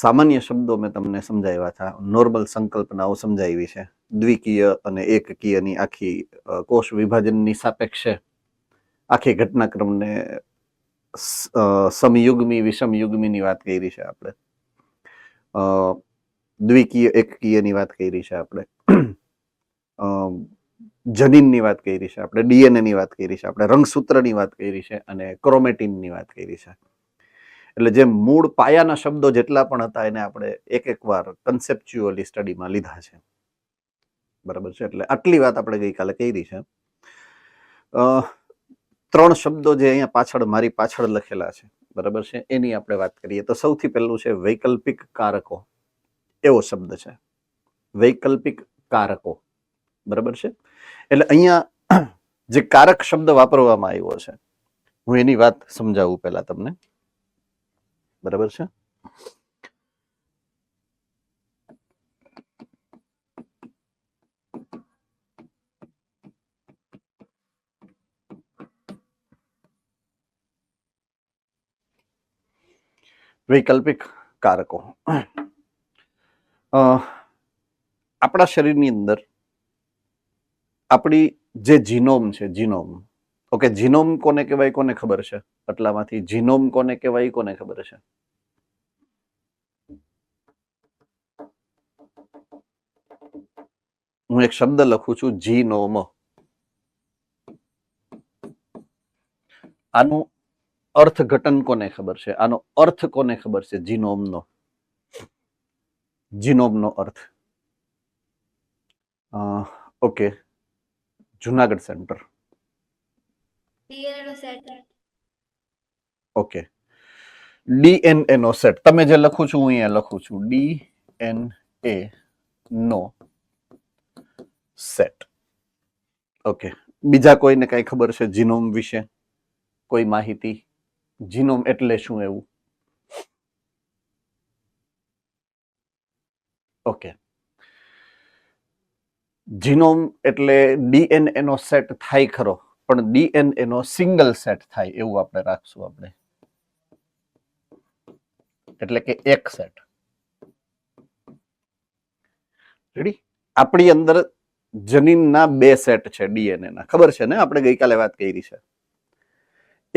સામાન્ય શબ્દો મેં તમને સમજાવ્યા હતા, નોર્મલ સંકલ્પનાઓ સમજાવી છે. દ્વિકીય અને એકકીયની આખી કોષ વિભાજનની સાપેક્ષે આખી ઘટનાક્રમને સમયુગ્મી વિષમયુગ્મીની વાત કરી છે આપણે. દ્વિકીય એકકીયની વાત કરી છે આપણે, જનીનની વાત કરી છે આપણે, ડીએનએ ની વાત કરી છે આપણે, રંગસૂત્રની વાત કરી છે અને ક્રોમેટિનની વાત કરી છે. એટલે જે મૂળ પાયાના શબ્દો જેટલા પણ હતા એને આપણે એક એક વાર કન્સેપ્ચ્યુઅલી સ્ટડીમાં લીધા છે. બરાબર છે. એટલે આટલી વાત આપણે ગઈકાલે કરી છે. 3 શબ્દો જે અહીંયા પાછળ મારી પાછળ લખેલા છે, બરાબર છે, એની આપણે વાત કરીએ તો સૌથી પહેલું છે વૈકલ્પિક કારકો. એવો શબ્દ છે વૈકલ્પિક કારકો. બરાબર છે. એટલે અહીંયા જે કારક શબ્દ વાપરવામાં આવ્યો છે, હું એની વાત સમજાવું પહેલા તમને. બરાબર છે. વૈકલ્પિક કારકો. આપણા શરીરની અંદર આપણી જે જીનોમ છે, જીનોમ, ઓકે, જીનોમ કોને કહેવાય, કોને ખબર છે? આટલામાંથી જીનોમ કોને કહેવાય, કોને ખબર છે? હું એક શબ્દ લખું છું, જીનોમ. આનું અર્થઘટન કોને ખબર છે? આનો અર્થ કોને ખબર છે? જીનોમનો, જીનોમનો અર્થ. Okay, Junagadh center. Okay, DNA નો સેટ. તમે જે લખું છું હું અહીંયા લખું છું ડીએનએ નો સેટ. ઓકે, બીજા કોઈને કઈ ખબર છે જીનોમ વિશે? કોઈ માહિતી? જીનોમ એટલે શું એવું? ઓકે, જીનોમ એટલે ડીએનએ નો સેટ થાય ખરો, પણ ડીએનએ નો સિંગલ સેટ થાય એવું આપણે રાખશું આપણે. એટલે કે એક સેટ. રેડી? આપણી અંદર જનીનના 2 સેટ છે ડીએનએ ના, ખબર છે ને? આપણે ગઈકાલે વાત કરી છે.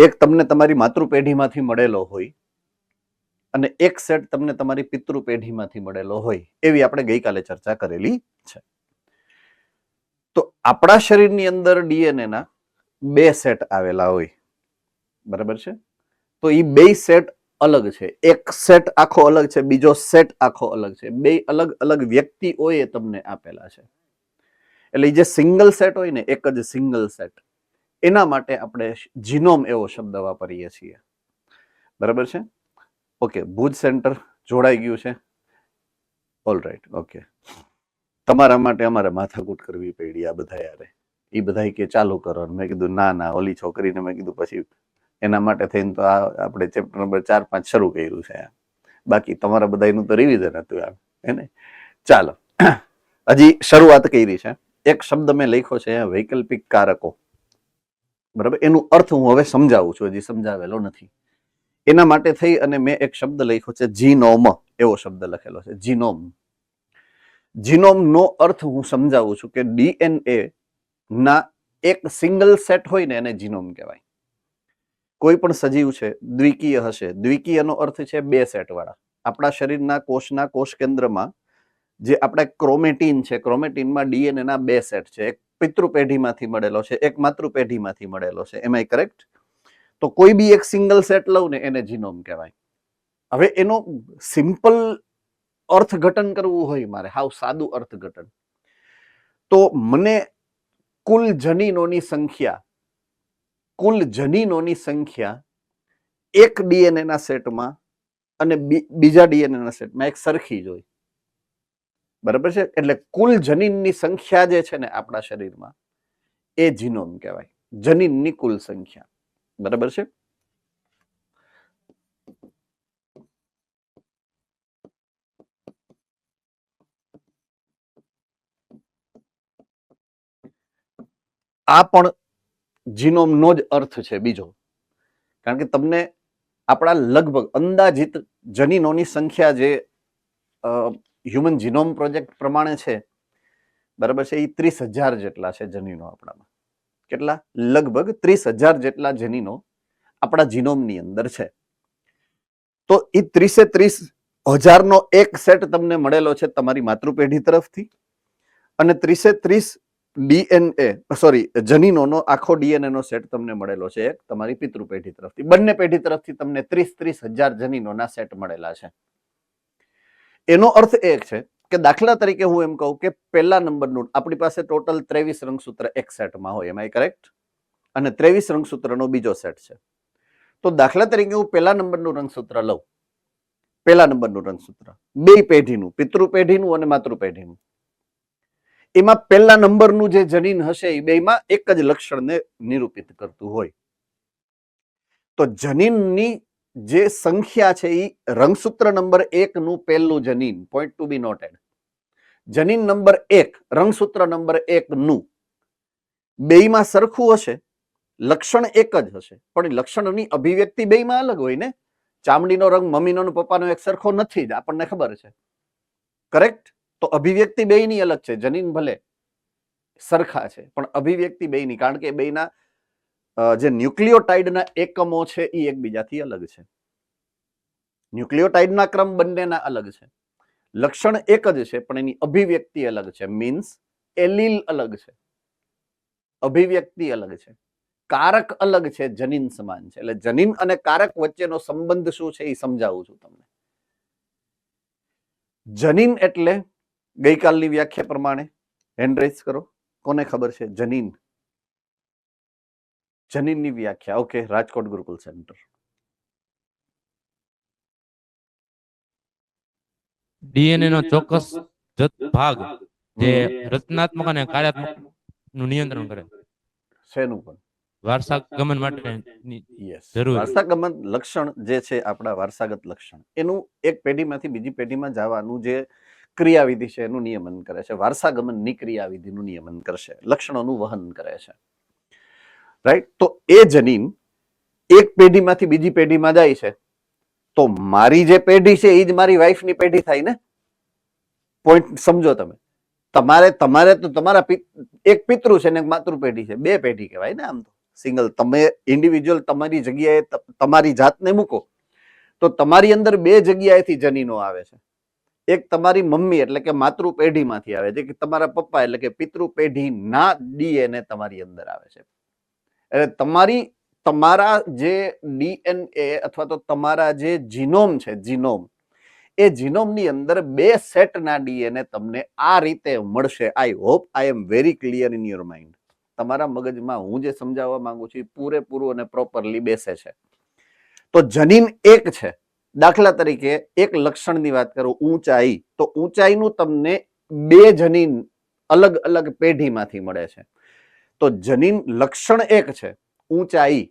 એક તમને તમારી માતૃ પેઢીમાંથી મળેલો હોય અને એક સેટ તમને તમારી પિતૃ પેઢીમાંથી મળેલો હોય, એવી આપણે ગઈકાલે ચર્ચા કરેલી છે. તો આપણા શરીરની અંદર ડીએનએ ના 2 સેટ આવેલા હોય, બરાબર છે. તો એ 2 સેટ અલગ છે. એક સેટ આખો અલગ છે, બીજો સેટ આખો અલગ છે. 2 અલગ અલગ વ્યક્તિઓએ તમને આપેલા છે. એટલે જે સિંગલ સેટ હોય ને, એક જ સિંગલ સેટ, એના માટે આપણે જીનોમ એવો શબ્દ વાપરીએ છીએ. બરાબર છે. ઓકે, ભુજ સેન્ટર જોડાઈ ગયું છે. ઓલરાઈટ. ઓકે, તમારા માટે અમારે માથાકૂટ કરવી પડી આ બધા યારે. એ બધા કે ચાલુ કરો, મેં કીધું ના ના, ઓલી છોકરીને મેં કીધું પછી એના માટે થઈને તો આપણે ચેપ્ટર નંબર 4-5 શરૂ કર્યું છે. બાકી તમારા બધાનું તો રિવિઝન હતું આમ, હે ને? ચાલો, હજી શરૂઆત કરી છે. એક શબ્દ મેં લખ્યો છે વૈકલ્પિક કારકો. બરાબર, એનું અર્થ હું હવે સમજાવું છું, હજી સમજાવેલો નથી. એના માટે થઈ અને મેં એક શબ્દ લખ્યો છે જીનોમ. એવો શબ્દ લખેલો છે, જીનોમ. જીનોમ નો અર્થ હું સમજાવું છું કે ડીએનએ ના એક સિંગલ સેટ હોય ને એને જીનોમ કહેવાય. કોઈ પણ સજીવ છે દ્વિકીય હશે. દ્વિકીયનો અર્થ છે 2 સેટ વાળા. આપણા શરીરના કોષના કોષ કેન્દ્રમાં જે આપણે ક્રોમેટિન છે, ક્રોમેટિનમાં ડીએનએ ના 2 સેટ છે. એક પિતૃ પેઢીમાંથી મળેલો છે, એક માતૃ પેઢીમાંથી મળેલો છે. એમ આઈ કરેક્ટ? તો કોઈ બી એક સિંગલ સેટ લઉં ને એને જીનોમ કહેવાય. હવે એનો સિમ્પલ અર્થઘટન કરવું હોય મારે, હાવ સાદું અર્થઘટન, તો મને કુલ જનીનોની સંખ્યા એક ડીએનએ ના સેટમાં અને બીજા ડીએનએ ના સેટમાં એક સરખી જ હોય. બરાબર છે. એટલે કુલ જનીનની સંખ્યા જે છે ને આપણા શરીરમાં, એ જીનોમ કહેવાય. જનીનની કુલ સંખ્યા. બરાબર છે. આ પણ જીનોમનો જ અર્થ છે બીજો. કારણ કે તમને આપણા લગભગ અંદાજિત જનીનોની સંખ્યા જે હ્યુમન જીનોમ પ્રોજેક્ટ પ્રમાણે છે, બરાબર છે, એ 30,000 જેટલા છે જનીનો આપણામાં. કેટલા? લગભગ 30,000 જેટલા જનીનો આપણા જીનોમની અંદર છે. તો એ 30,000 નો એક સેટ તમને મળેલો છે તમારી માતૃપેઢી તરફથી, અને 30,000 ડીએનએ જનીનોનો આખો ડીએનએ નો સેટ તમને મળેલો છે એક તમારી પિતૃપેઢી તરફથી. બંને પેઢી તરફથી તમને 30,000 જનીનોના સેટ મળેલા છે. એનો અર્થ એ છે કે દાખલા તરીકે હું એમ કહું કે પહેલા નંબરનું આપણી પાસે ટોટલ 23 રંગસૂત્ર એક સેટમાં હોય, એમ આઈ કરેક્ટ? અને 23 રંગસૂત્રનો બીજો સેટ છે. તો દાખલા તરીકે હું પહેલા નંબરનું રંગસૂત્ર લઉં, પહેલા નંબરનું રંગસૂત્ર બે પેઢીનું, પિતૃપેઢીનું અને માતૃપેઢીનું. એમાં પહેલા નંબરનું જે જનીન હશે એ બેમાં એક જ લક્ષણને નિરૂપિત કરતું હોય. તો જનીનની જે સંખ્યા છે એ રંગસૂત્ર નંબર 1 નું પહેલું જનીન, પોઈન્ટ ટુ બી નોટેડ, જનીન નંબર 1 રંગસૂત્ર નંબર 1 નું બેયમાં સરખું હશે, લક્ષણ એક જ હશે, પણ લક્ષણની અભિવ્યક્તિ બેયમાં અલગ હોય ને. ચામડીનો રંગ મમ્મીનો અને પપ્પાનો એક સરખો નથી જ, આપણને ખબર છે, કરેક્ટ? તો અભિવ્યક્તિ બેયની અલગ છે. જનીન ભલે સરખા છે પણ અભિવ્યક્તિ બેયની, કારણ કે બેયના જે ન્યુક્લિયોટાઇડના એકમો છે એ એકબીજાથી અલગ છે. ન્યુક્લિયોટાઇડના ક્રમ બંનેના અલગ છે. લક્ષણ એક જ છે પણ એની અભિવ્યક્તિ અલગ છે. મીન્સ એલીલ અલગ છે, અભિવ્યક્તિ અલગ છે, કારક અલગ છે, જનીન સમાન છે. એટલે જનીન અને કારક વચ્ચેનો સંબંધ શું છે એ સમજાવું છું તમને. જનીન એટલે ગઈકાલની વ્યાખ્યા પ્રમાણે હેન્ડ રેઝ કરો, કોને ખબર છે જનીન? જનીનની વ્યાખ્યા, okay, Rajkot Gurukul center. DNA નો ચોક્કસ ભાગ જે રચનાત્મક અને કાર્યાત્મક નું નિયંત્રણ કરે. શેનું પણ? વારસાગમન માટે યસ, જરૂરી. વારસાગમન લક્ષણ જે છે આપણા વારસાગત લક્ષણ, એનું એક પેઢીમાંથી બીજી પેઢીમાં જવાનું જે ક્રિયાવિધિ છે એનું નિયમન કરે છે. વારસાગમનની ક્રિયાવિધિનું નિયમન કરશે, લક્ષણોનું વહન કરે છે, રાઈટ? તો એ જનીન એક પેઢીમાંથી બીજી પેઢીમાં જાય છે, તો મારી જે પેઢી છે એ જ મારી વાઈફની પેઢી થાય ને. પોઈન્ટ સમજો તમે. તમારે તો તમારા એક પિતૃ છે ને એક માતૃ પેઢી છે, બે પેઢી કહેવાય ને આમ તો. સિંગલ તમે ઇન્ડિવિજ્યુઅલ તમારી જગ્યાએ તમારી જાતને મૂકો તો તમારી અંદર બે જગ્યાએથી જનીનો આવે છે. એક તમારી મમ્મી એટલે કે માતૃ પેઢીમાંથી આવે છે, કે તમારા પપ્પા એટલે કે પિતૃ પેઢીના ડીએનએ તમારી અંદર આવે છે. એટલે તમારા જે ડીએનએ અથવા તો તમારા જે જીનોમ છે, જીનોમ, એ જીનોમની અંદર બે સેટના ડીએનએ તમને આ રીતે મળશે. I hope I am very clear in your mind. તમારા મગજમાં હું જે સમજાવવા માંગુ છું એ પૂરેપૂરું અને પ્રોપરલી બેસે છે. તો જનીન એક છે. દાખલા તરીકે એક લક્ષણની વાત કરું, ઊંચાઈ, તો ઊંચાઈનું તમને બે જનીન અલગ અલગ પેઢીમાંથી મળે છે. તો જનીન લક્ષણ એક છે, ઊંચાઈ,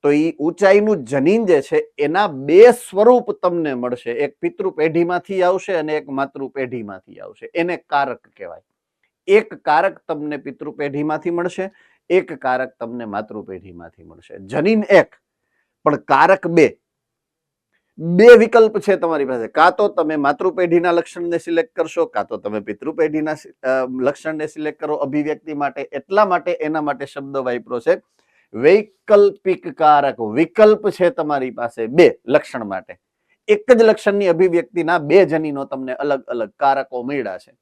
તો એ ઊંચાઈનું જનીન જે છે એના બે સ્વરૂપ તમને મળશે. એક પિતૃ પેઢીમાંથી આવશે અને એક માતૃ પેઢીમાંથી આવશે. એને કારક કહેવાય. એક કારક તમને પિતૃ પેઢીમાંથી મળશે, એક કારક તમને માતૃ પેઢીમાંથી મળશે. જનીન એક પણ કારક બે. બે વિકલ્પ છે તમારી પાસે. કાં તો તમે માતૃ પેઢીના લક્ષણને સિલેક્ટ કરશો, કાં તો તમે પિતૃ પેઢીના લક્ષણને સિલેક્ટ કરો અભિવ્યક્તિ માટે. એટલા માટે એના માટે શબ્દ વાપર્યો છે વૈકલ્પિક કારક. વિકલ્પ છે તમારી પાસે બે લક્ષણ માટે. એક જ લક્ષણની અભિવ્યક્તિના બે જનીનો તમને અલગ અલગ કારકો મળ્યા છે.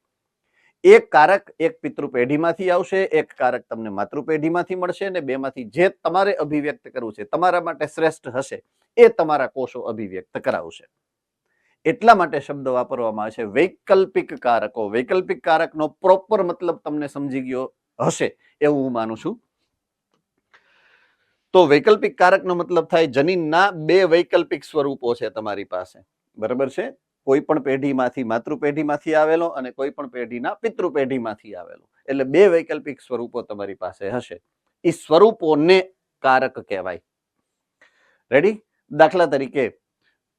એક કારક એક પિતૃ પેઢીમાંથી આવશે, એક કારક તમને માતૃ પેઢીમાંથી મળશે, અને બેમાંથી જે તમારે અભિવ્યક્ત કરવું છે, તમારા માટે શ્રેષ્ઠ હશે, એ તમારા કોષો અભિવ્યક્ત કરાવશે. એટલા માટે શબ્દ વાપરવામાં આવે છે વૈકલ્પિક કારકો. વૈકલ્પિક કારકનો પ્રોપર મતલબ તમને સમજી ગયો હશે એવું હું માનું છું. તો વૈકલ્પિક કારકનો મતલબ થાય જનીનના બે વૈકલ્પિક સ્વરૂપો છે તમારી પાસે, બરાબર છે? કોઈ પણ પેઢીમાંથી માતૃ પેઢીમાંથી આવેલો અને કોઈ પણ પેઢીના પિતૃ પેઢીમાંથી આવેલો. એટલે બે વૈકલ્પિક સ્વરૂપો તમારી પાસે હશે. એ સ્વરૂપોને કારક કહેવાય. રેડી? દાખલા તરીકે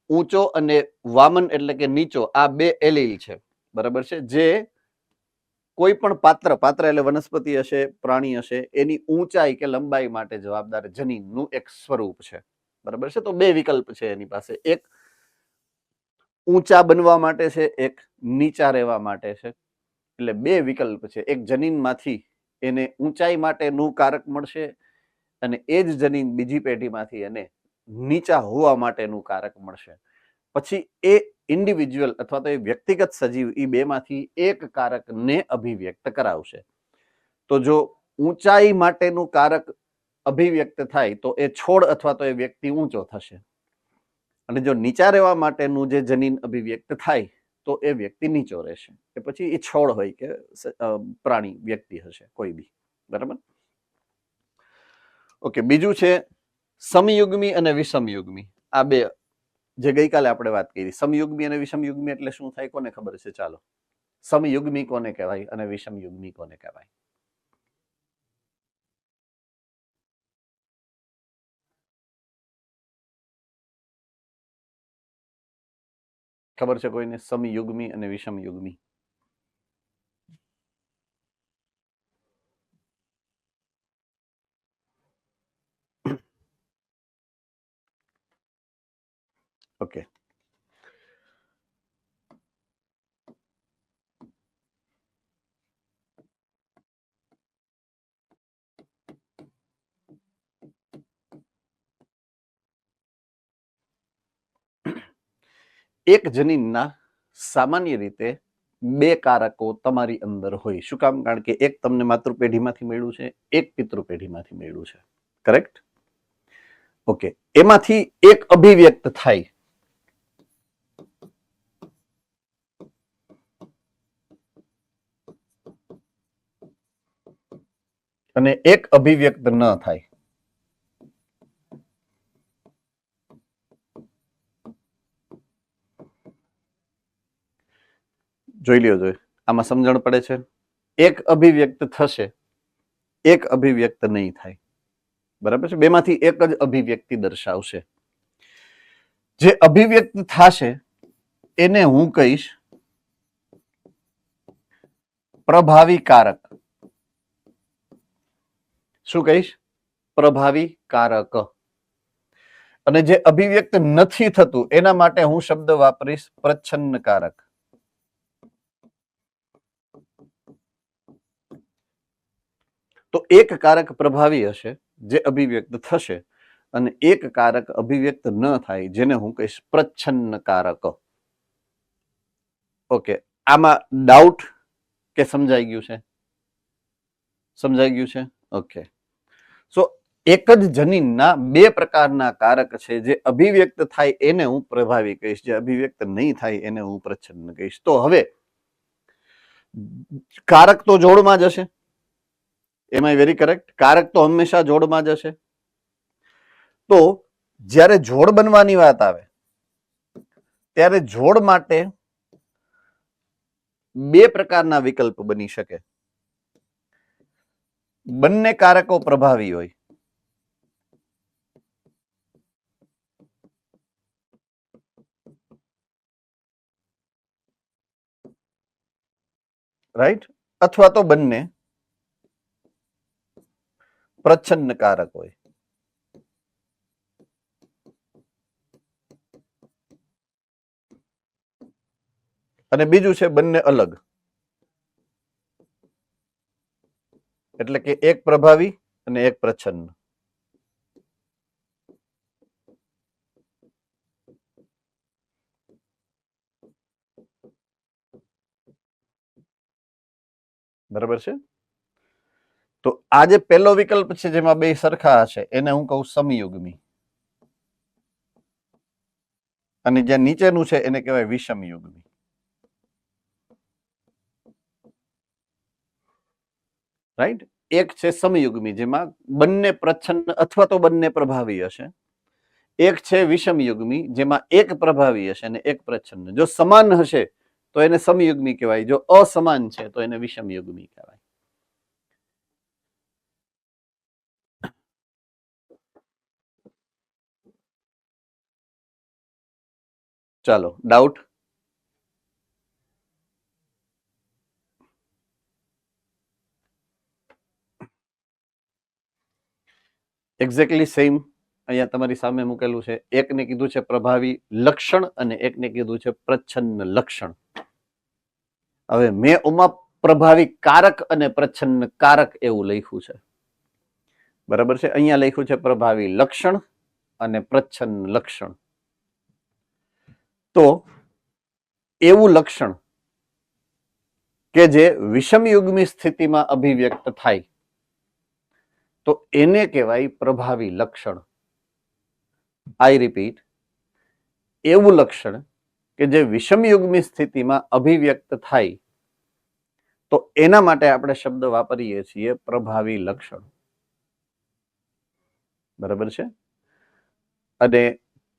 ઊંચો અને વામન એટલે કે નીચો, આ બે એલીલ છે, બરાબર છે? જે કોઈ પણ પાત્ર એટલે વનસ્પતિ હશે, પ્રાણી હશે, એની ઊંચાઈ કે લંબાઈ માટે જવાબદાર જનીનનું એક સ્વરૂપ છે, બરાબર છે? તો બે વિકલ્પ છે એની પાસે. એક ઊંચા બનવા માટે છે, એક નીચા રહેવા માટે છે. એટલે બે વિકલ્પ છે. એક જનીનમાંથી એને ઊંચાઈ માટેનું કારક મળશે અને એ જ જનીન બીજી પેઢીમાંથી એને નીચા હોવા માટેનું કારક મળશે. પછી એ ઇન્ડિવિજ્યુઅલ અથવા તો એ વ્યક્તિગત સજીવ એ બેમાંથી એક કારકને અભિવ્યક્ત કરાવશે. તો જો ઊંચાઈ માટેનું કારક અભિવ્યક્ત થાય તો એ છોડ અથવા તો એ વ્યક્તિ ઊંચો થશે, અને જો નીચા રહેવા માટેનું જે જનીન અભિવ્યક્ત થાય તો એ વ્યક્તિ નીચો રહેશે. કે પછી એ છોડ હોય કે પ્રાણી, વ્યક્તિ હશે કોઈ બી. બરાબર. ઓકે, બીજું છે સમયુગ્મી અને વિષમયુગ્મી. આ બે જે ગઈકાલે આપણે વાત કરી. સમયુગ્મી અને વિષમયુગ્મી એટલે શું થાય, કોને ખબર છે? ચાલો, સમયુગ્મી કોને કહેવાય અને વિષમયુગ્મી કોને કહેવાય? ખબર છે કોઈને? સમયુગ્મી અને વિષમયુગ્મી. ઓકે, એક જનીનના સામાન્ય રીતે બે કારકો તમારી અંદર હોય. શું કામ? કારણ કે એક તમને માતૃ પેઢીમાંથી મળ્યું છે, એક પિતૃ પેઢીમાંથી મળ્યું છે. કરેક્ટ? ઓકે, એમાંથી એક અભિવ્યક્ત થાય અને એક અભિવ્યક્ત ન થાય. જોઈ લ્યો. જોઈ, આમાં સમજણ પડે છે? એક અભિવ્યક્ત થશે, એક અભિવ્યક્ત નહીં થાય. બરાબર છે? બેમાંથી એક જ અભિવ્યક્તિ દર્શાવશે. જે અભિવ્યક્ત થશે એને હું કહીશ પ્રભાવી કારક. શું કહીશ? પ્રભાવી કારક. અને જે અભિવ્યક્ત નથી થતું એના માટે હું શબ્દ વાપરીશ પ્રચ્છન્ન કારક. તો એક કારક પ્રભાવી હશે જે અભિવ્યક્ત થશે, અને એક કારક અભિવ્યક્ત ન થાય જેને હું કહીશ પ્રચ્છન્ન કારક. ઓકે, આમાં ડાઉટ કે સમજાઈ ગયું છે? સમજાઈ ગયું છે? ઓકે. સો એક જ જનીનના બે પ્રકારના કારક છે. જે અભિવ્યક્ત થાય એને હું પ્રભાવી કહીશ, જે અભિવ્યક્ત નહીં થાય એને હું પ્રચ્છન્ન કહીશ. તો હવે કારક તો જોડમાં જ હશે. એમ આઈ વેરી કરેક્ટ? કારક તો હંમેશા જોડમાં જ હશે. તો જ્યારે જોડ બનવાની વાત આવે ત્યારે જોડ માટે બે પ્રકારના વિકલ્પ બની શકે. બંને કારકો પ્રભાવી હોય, રાઈટ? અથવા તો બંને પ્રચ્છન્ન કારક હોય. અને બીજું છે બંને અલગ, એટલે કે એક પ્રભાવી અને એક પ્રચ્છન્ન. બરાબર છે? તો આ જે પહેલો વિકલ્પ છે જેમાં બે સરખા હશે એને હું કહું સમયુગ્મી, અને જ્યાં નીચેનું છે એને કહેવાય વિષમયુગ્મી. રાઈટ? એક છે સમયુગ્મી જેમાં બંને પ્રચ્છન્ન અથવા તો બંને પ્રભાવી હશે. એક છે વિષમયુગ્મી જેમાં એક પ્રભાવી હશે અને એક પ્રચ્છન્ન. જો સમાન હશે તો એને સમયુગ્મી કહેવાય, જો અસમાન છે તો એને વિષમયુગ્મી કહેવાય. ચાલો, ડાઉટ? Exactly same. અહીંયા તમારી સામે મૂકેલું છે. એકને કીધું છે પ્રભાવી લક્ષણ અને એકને કીધું છે પ્રચ્છન્ન લક્ષણ. હવે મેં ઓમાં પ્રભાવી કારક અને પ્રચ્છન્ન કારક એવું લખ્યું છે. બરાબર છે. અહીંયા લખ્યું છે પ્રભાવી લક્ષણ અને પ્રચ્છન્ન લક્ષણ. તો એવું લક્ષણ કે જે વિષમયુગ્મી સ્થિતિમાં અભિવ્યક્ત થાય તો એને કહેવાય પ્રભાવી લક્ષણ. આઈ રિપીટ, એવું લક્ષણ કે જે વિષમયુગ્મી સ્થિતિમાં અભિવ્યક્ત થાય તો એના માટે આપણે શબ્દ વાપરીએ છીએ પ્રભાવી લક્ષણ. બરાબર છે. અને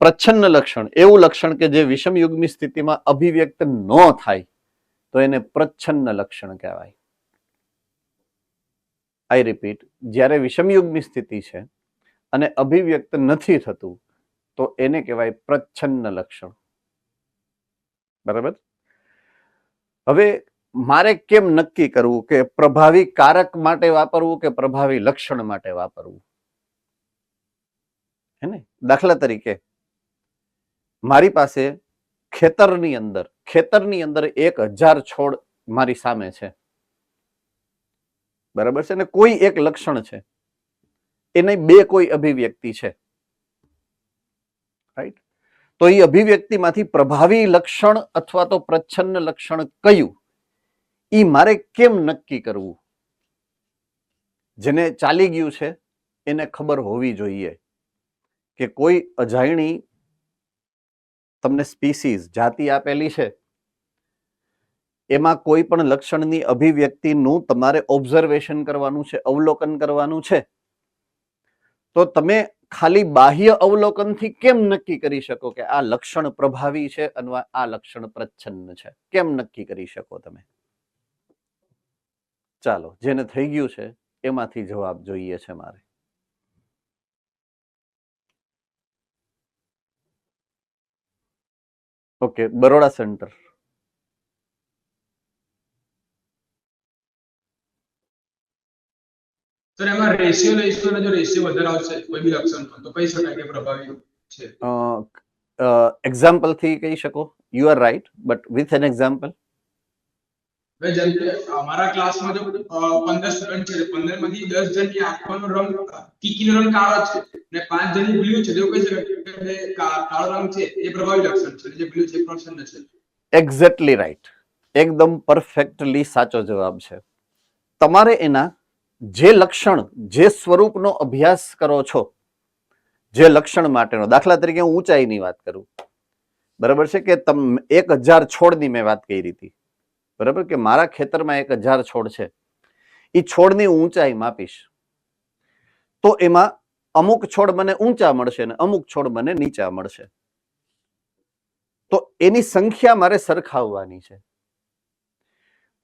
પ્રચ્છન્ન લક્ષણ એવું લક્ષણ કે જે વિષમયુગ્મી સ્થિતિમાં અભિવ્યક્ત ન થાય તો એને પ્રચ્છન્ન લક્ષણ કહેવાય. આઈ રિપીટ, જ્યારે વિષમયુગ્મી સ્થિતિ છે અને અભિવ્યક્ત નથી થતું તો એને કહેવાય પ્રચ્છન્ન લક્ષણ. બરાબર. હવે મારે કેમ નક્કી કરવું કે પ્રભાવી કારક માટે વાપરવું કે પ્રભાવી લક્ષણ માટે વાપરવું? હે ને? દાખલા તરીકે મારી પાસે ખેતરની અંદર 1000 છોડ મારી સામે છે. બરાબર છે. ને કોઈ એક લક્ષણ છે, એને બે કોઈ અભિવ્યક્તિ છે. રાઈટ? તો એ અભિવ્યક્તિમાંથી પ્રભાવી લક્ષણ અથવા તો પ્રચ્છન્ન લક્ષણ કયું, ઈ મારે કેમ નક્કી કરવું? જેને ચાલી ગયું છે એને ખબર હોવી જોઈએ કે કોઈ અજાયણી તમને સ્પીસીઝ જાતિ આપેલી છે, એમાં કોઈ પણ લક્ષણની અભિવ્યક્તિનું તમારે ઓબ્ઝર્વેશન કરવાનું છે, અવલોકન કરવાનું છે. તો તમે ખાલી બાહ્ય અવલોકનથી કેમ નક્કી કરી શકો કે આ લક્ષણ પ્રભાવી છે અથવા આ લક્ષણ પ્રચ્છન્ન છે? કેમ નક્કી કરી શકો તમે? ચાલો, જેને થઈ ગયું છે એમાંથી જવાબ જોઈએ છે મારે. Okay, Baroda centre. સર એમાં રેશિયો લઈશું અને જો રેશિયો વધારે આવશે કોઈ બી લક્ષણ તો કહી શકાય કે પ્રભાવી છે. એક્ઝામ્પલ થી કહી શકો. You are right, but with an example. જેમ કે અમારા ક્લાસમાં જો 15 સ્ટુડન્ટ છે, 15 માંથી 10 જણની આંખોનો રંગ કીકીનો રંગ કાળો છે અને 5 જણની બ્લુ છે, તો કહી શકાય કે કાળો રંગ છે એ પ્રભાવી લક્ષણ છે, જે બ્લુ છે એ પ્રચ્છન્ન છે. Exactly right. એકદમ પરફેક્ટલી સાચો જવાબ છે. તમારે એના જે લક્ષણ, જે સ્વરૂપનો અભ્યાસ કરો છો, જે લક્ષણ માટેનો, દાખલા તરીકે હું ઊંચાઈની વાત કરું. બરાબર છે કે 1000 છોડની મેં વાત કરી હતી. બરાબર કે મારા ખેતરમાં 1000 છોડ છે, એ છોડની ઊંચાઈ માપીશ તો એમાં અમુક છોડ મને ઊંચા મળશે ને અમુક છોડ મને નીચા મળશે. તો એની સંખ્યા મારે સરખાવવાની છે.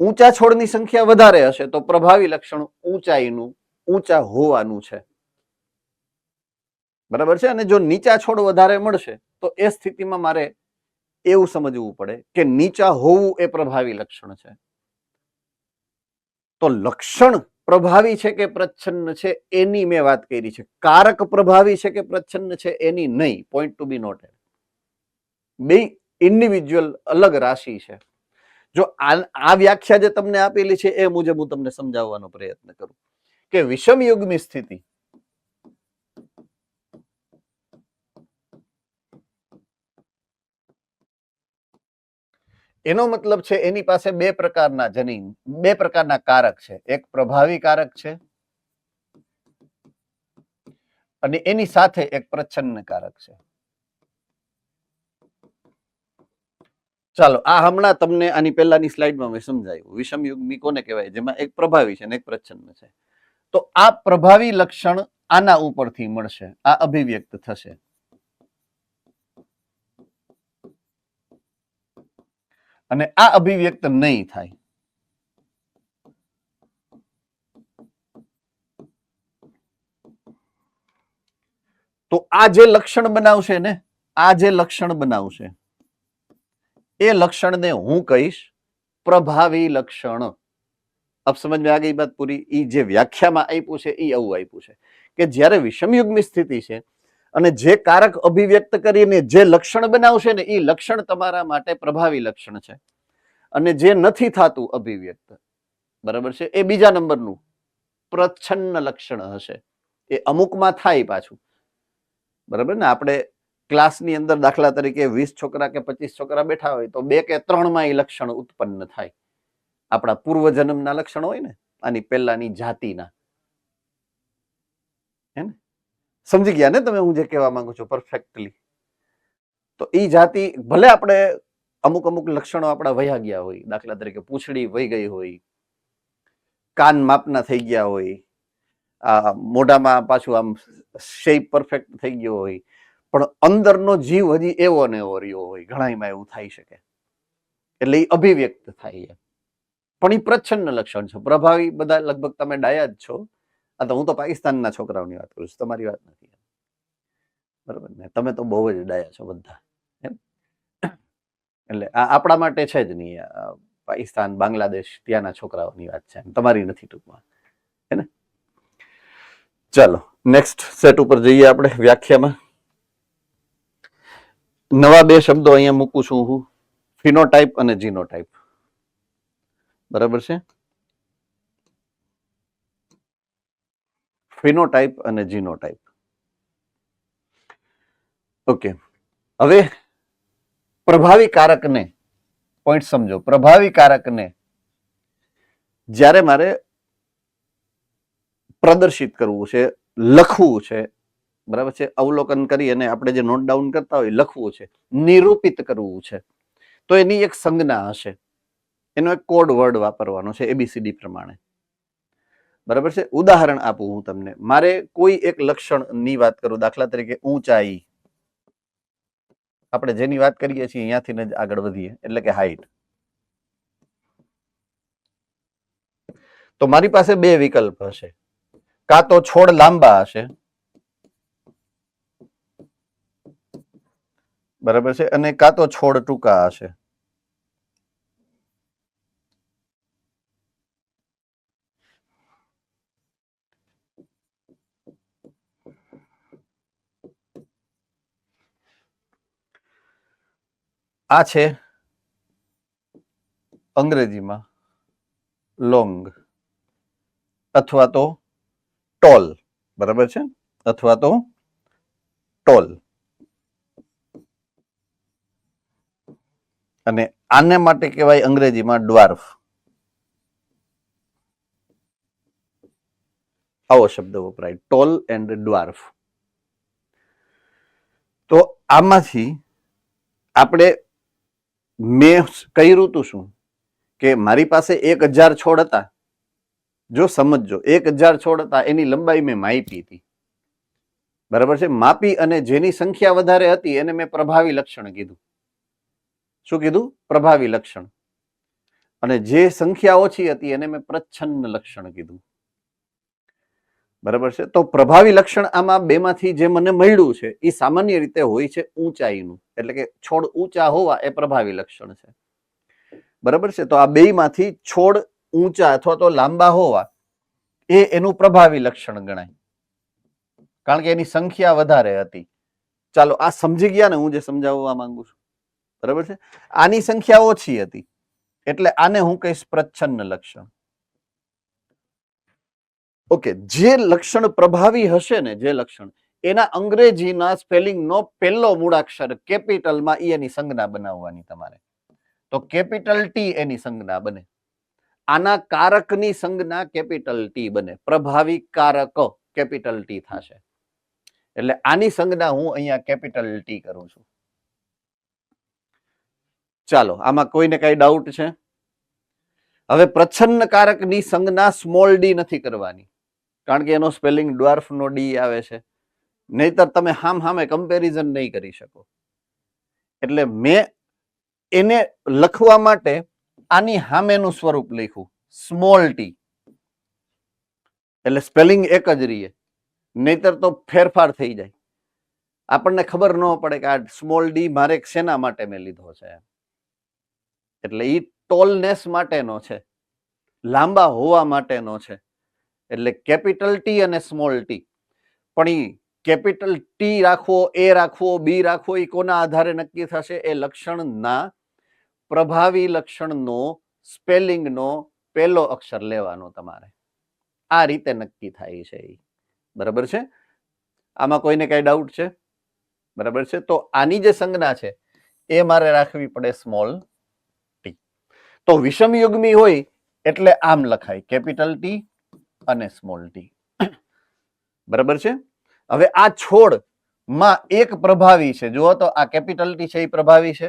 ઊંચા છોડની સંખ્યા વધારે હશે તો પ્રભાવી લક્ષણ ઊંચાઈનું ઊંચા હોવાનું છે. બરાબર છે. અને જો નીચા છોડ વધારે મળશે તો એ સ્થિતિમાં મારે એવું સમજવું પડે કે નીચા હોવું એ પ્રભાવી લક્ષણ છે. તો લક્ષણ પ્રભાવી છે કે પ્રચ્છન્ન છે એની મેં વાત કરી છે. કારક પ્રભાવી છે કે પ્રચ્છન્ન છે એની નહીં. પોઈન્ટ ટુ બી નોટેડ. બે ઇન્ડિવિજ્યુઅલ અલગ રાશિ છે. જો આ વ્યાખ્યા જે તમને આપેલી છે એ મુજબ હું તમને સમજાવવાનો પ્રયત્ન કરું કે વિષમયુગ્મી સ્થિતિ એનો મતલબ છે એની પાસે બે પ્રકારના જનીન, બે પ્રકારના કારક છે. એક પ્રભાવી કારક છે અને એની સાથે એક પ્રચ્છન્ન કારક છે. ચાલો, આ હમણાં તમને આની પહેલાની સ્લાઇડમાં મેં સમજાવ્યું વિષમયુગ્મી કોને કહેવાય, જેમાં એક પ્રભાવી છે અને એક પ્રચ્છન્ન છે. તો આ પ્રભાવી લક્ષણ આના ઉપરથી મળશે, આ અભિવ્યક્ત થશે. અને આ અભિવ્યક્ત નહીં થાય. તો આ જે લક્ષણ બનાવશે ને, આ જે લક્ષણ બનાવશે એ લક્ષણને હું કહીશ પ્રભાવી લક્ષણ. अब समझ में आ गई बात पूरी. ई જે વ્યાખ્યામાં આપ્યું છે એ આવું આપ્યું છે કે જ્યારે વિષમયુગ્મી સ્થિતિ છે અને જે કારક અભિવ્યક્ત કરીને જે લક્ષણ બનાવશે ને એ લક્ષણ તમારા માટે પ્રભાવી લક્ષણ છે, અને જે નથી થતું અભિવ્યક્ત, બરાબર છે, એ બીજા નંબરનું પ્રચ્છન્ન લક્ષણ હશે. એ અમુકમાં થાય પાછું, બરાબર ને. આપણે ક્લાસની અંદર દાખલા તરીકે 20 છોકરા કે 25 છોકરા બેઠા હોય તો 2 કે 3 માં એ લક્ષણ ઉત્પન્ન થાય. આપણા પૂર્વજન્મના લક્ષણ હોય ને, આની પહેલાની જાતિના, હે ને? સમજી ગયા ને તમે હું જે કહેવા માંગુ છું પરફેક્ટલી? તો એ જાતિ ભલે આપણે અમુક અમુક લક્ષણો આપણા વહ્યા ગયા હોય, દાખલા તરીકે પૂંછડી વહી ગઈ હોય, કાન માપના થઈ ગયા હોય, આ મોઢામાં પાછું આમ શેપ પરફેક્ટ થઈ ગયો હોય, પણ અંદરનો જીવ હજી એવો ને એવો રહ્યો હોય, ઘણામાં એવું થઈ શકે. એટલે એ અભિવ્યક્ત થાય, પણ એ પ્રચ્છન્ન લક્ષણ છે. પ્રભાવી બધા લગભગ તમે ડાયા જ છો. આ તો હું તો પાકિસ્તાનના છોકરાઓની વાત કરું છું, તમારી વાત નથી, બરાબર ને? તમે તો બહુ જ ડાયા છો બધા, એટલે આ આપણા માટે છે જ નહીં. પાકિસ્તાન, બાંગ્લાદેશ, ત્યાંના છોકરાઓની વાત છે, તમારી નથી ટૂંકમાં, હે ને? ચાલો નેક્સ્ટ સેટ ઉપર જઈએ આપણે વ્યાખ્યામાં. નવા 2 શબ્દો અહીંયા મૂકું છું હું, ફિનોટાઇપ અને જીનોટાઇપ, બરાબર છે? ફિનોટાઇપ અને જીનોટાઇપ. ઓકે, હવે પ્રભાવી કારકને પોઈન્ટ સમજો. પ્રભાવી કારકને જ્યારે મારે પ્રદર્શિત કરવું છે, લખવું છે, બરાબર છે, અવલોકન કરી અને આપણે જે નોટ ડાઉન કરતા હોય લખવું છે, નિરૂપિત કરવું છે, તો એની એક સંજ્ઞા હશે, એનો એક કોડ વર્ડ વાપરવાનો છે ABCD પ્રમાણે, બરાબર છે. ઉદાહરણ આપું હું તમને. મારે કોઈ એક લક્ષણની વાત કરું, દાખલા તરીકે ઊંચાઈ, આપણે જેની વાત કરીએ છીએ અહીંયાથી જ આગળ વધીએ, એટલે કે હાઈટ. તો મારી પાસે 2 વિકલ્પ હશે. કાં તો છોડ લાંબા હશે, બરાબર છે, અને કાં તો છોડ ટૂંકા હશે. આ છે અંગ્રેજીમાં લોંગ અથવા તો ટોલ, બરાબર છે, અથવા તો ટોલ. અને આને માટે કહેવાય અંગ્રેજીમાં ડ્વાર્ફ. આવો શબ્દ વપરાય, ટોલ એન્ડ ડ્વાર્ફ. તો આમાંથી આપણે મેં કર્યું હતું શું કે મારી પાસે 1000 છોડ હતા. જો સમજજો, 1000 છોડ હતા, એની લંબાઈ મેં માપી હતી, બરાબર છે. માપી અને જેની સંખ્યા વધારે હતી એને મેં પ્રભાવી લક્ષણ કીધું. શું કીધું? પ્રભાવી લક્ષણ. અને જે સંખ્યા ઓછી હતી એને મેં પ્રચ્છન્ન લક્ષણ કીધું, બરાબર છે. તો પ્રભાવી લક્ષણ આમાં 2 માંથી જે મને મળ્યું છે એ સામાન્ય રીતે હોય છે ઊંચાઈનું, એટલે કે છોડ ઊંચા હોવા એ પ્રભાવી લક્ષણ છે, બરાબર છે. તો આ 2 માંથી છોડ ઊંચા અથવા તો લાંબા હોવા એ એનું પ્રભાવી લક્ષણ ગણાય, કારણ કે એની સંખ્યા વધારે હતી. ચાલો આ સમજી ગયા ને હું જે સમજાવવા માંગુ છું, બરાબર છે. આની સંખ્યા ઓછી હતી એટલે આને હું કહીશ પ્રચ્છન્ન લક્ષણ. ઓકે, જે લક્ષણ પ્રભાવી હશે ને, જે લક્ષણ, એના અંગ્રેજીના સ્પેલિંગનો પહેલો મૂળાક્ષર કેપિટલમાં એની સંજ્ઞા બનાવવાની તમારે. તો કેપિટલ ટી એની સંજ્ઞા બને. આના કારકની સંજ્ઞા કેપિટલ ટી બને. પ્રભાવી કારક કેપિટલ ટી થશે. એટલે આની સંજ્ઞા હું અહીંયા કેપિટલ ટી કરું છું. ચાલો, આમાં કોઈને કઈ ડાઉટ છે? હવે પ્રચ્છન્ન કારકની સંજ્ઞા સ્મોલ ડી નથી કરવાની, કારણ કે એનો સ્પેલિંગ ડ્વાર્ફ નો ડી આવે છે, નહીતર તમે હામે કમ્પેરિઝન નહીં કરી શકો. એટલે મેં એને લખવા માટે આની સામેનું સ્વરૂપ લખ્યું સ્મોલ ટી, એટલે સ્પેલિંગ એક જ રહીએ, નહીતર તો ફેરફાર થઈ જાય. આપણને ખબર ન પડે કે આ સ્મોલ ડી મારે શેના માટે મેં લીધો છે. એટલે ઈ ટોલનેસ માટેનો છે, લાંબા હોવા માટેનો છે. એટલે કેપિટલ ટી અને સ્મોલ ટી. પણ ઈ કેપિટલ ટી રાખવો, એ રાખવો, બી રાખવો, એ કોના આધારે નક્કી થશે? એ લક્ષણના પ્રભાવી લક્ષણનો સ્પેલિંગનો પહેલો અક્ષર લેવાનો તમારે. આ રીતે નક્કી થાય છે. બરાબર છે? આમાં કોઈને કઈ ડાઉટ છે? બરાબર છે? તો આની જે સંજ્ઞા છે એ મારે રાખવી પડે સ્મોલ ટી. તો વિષમયુગ્મી હોય એટલે આમ લખાય, કેપિટલ ટી અને સ્મોલ ટી. બરાબર છે? હવે આ છોડ માં એક પ્રભાવી છે. જુઓ તો આ કેપિટલ ટી છે એ પ્રભાવી છે.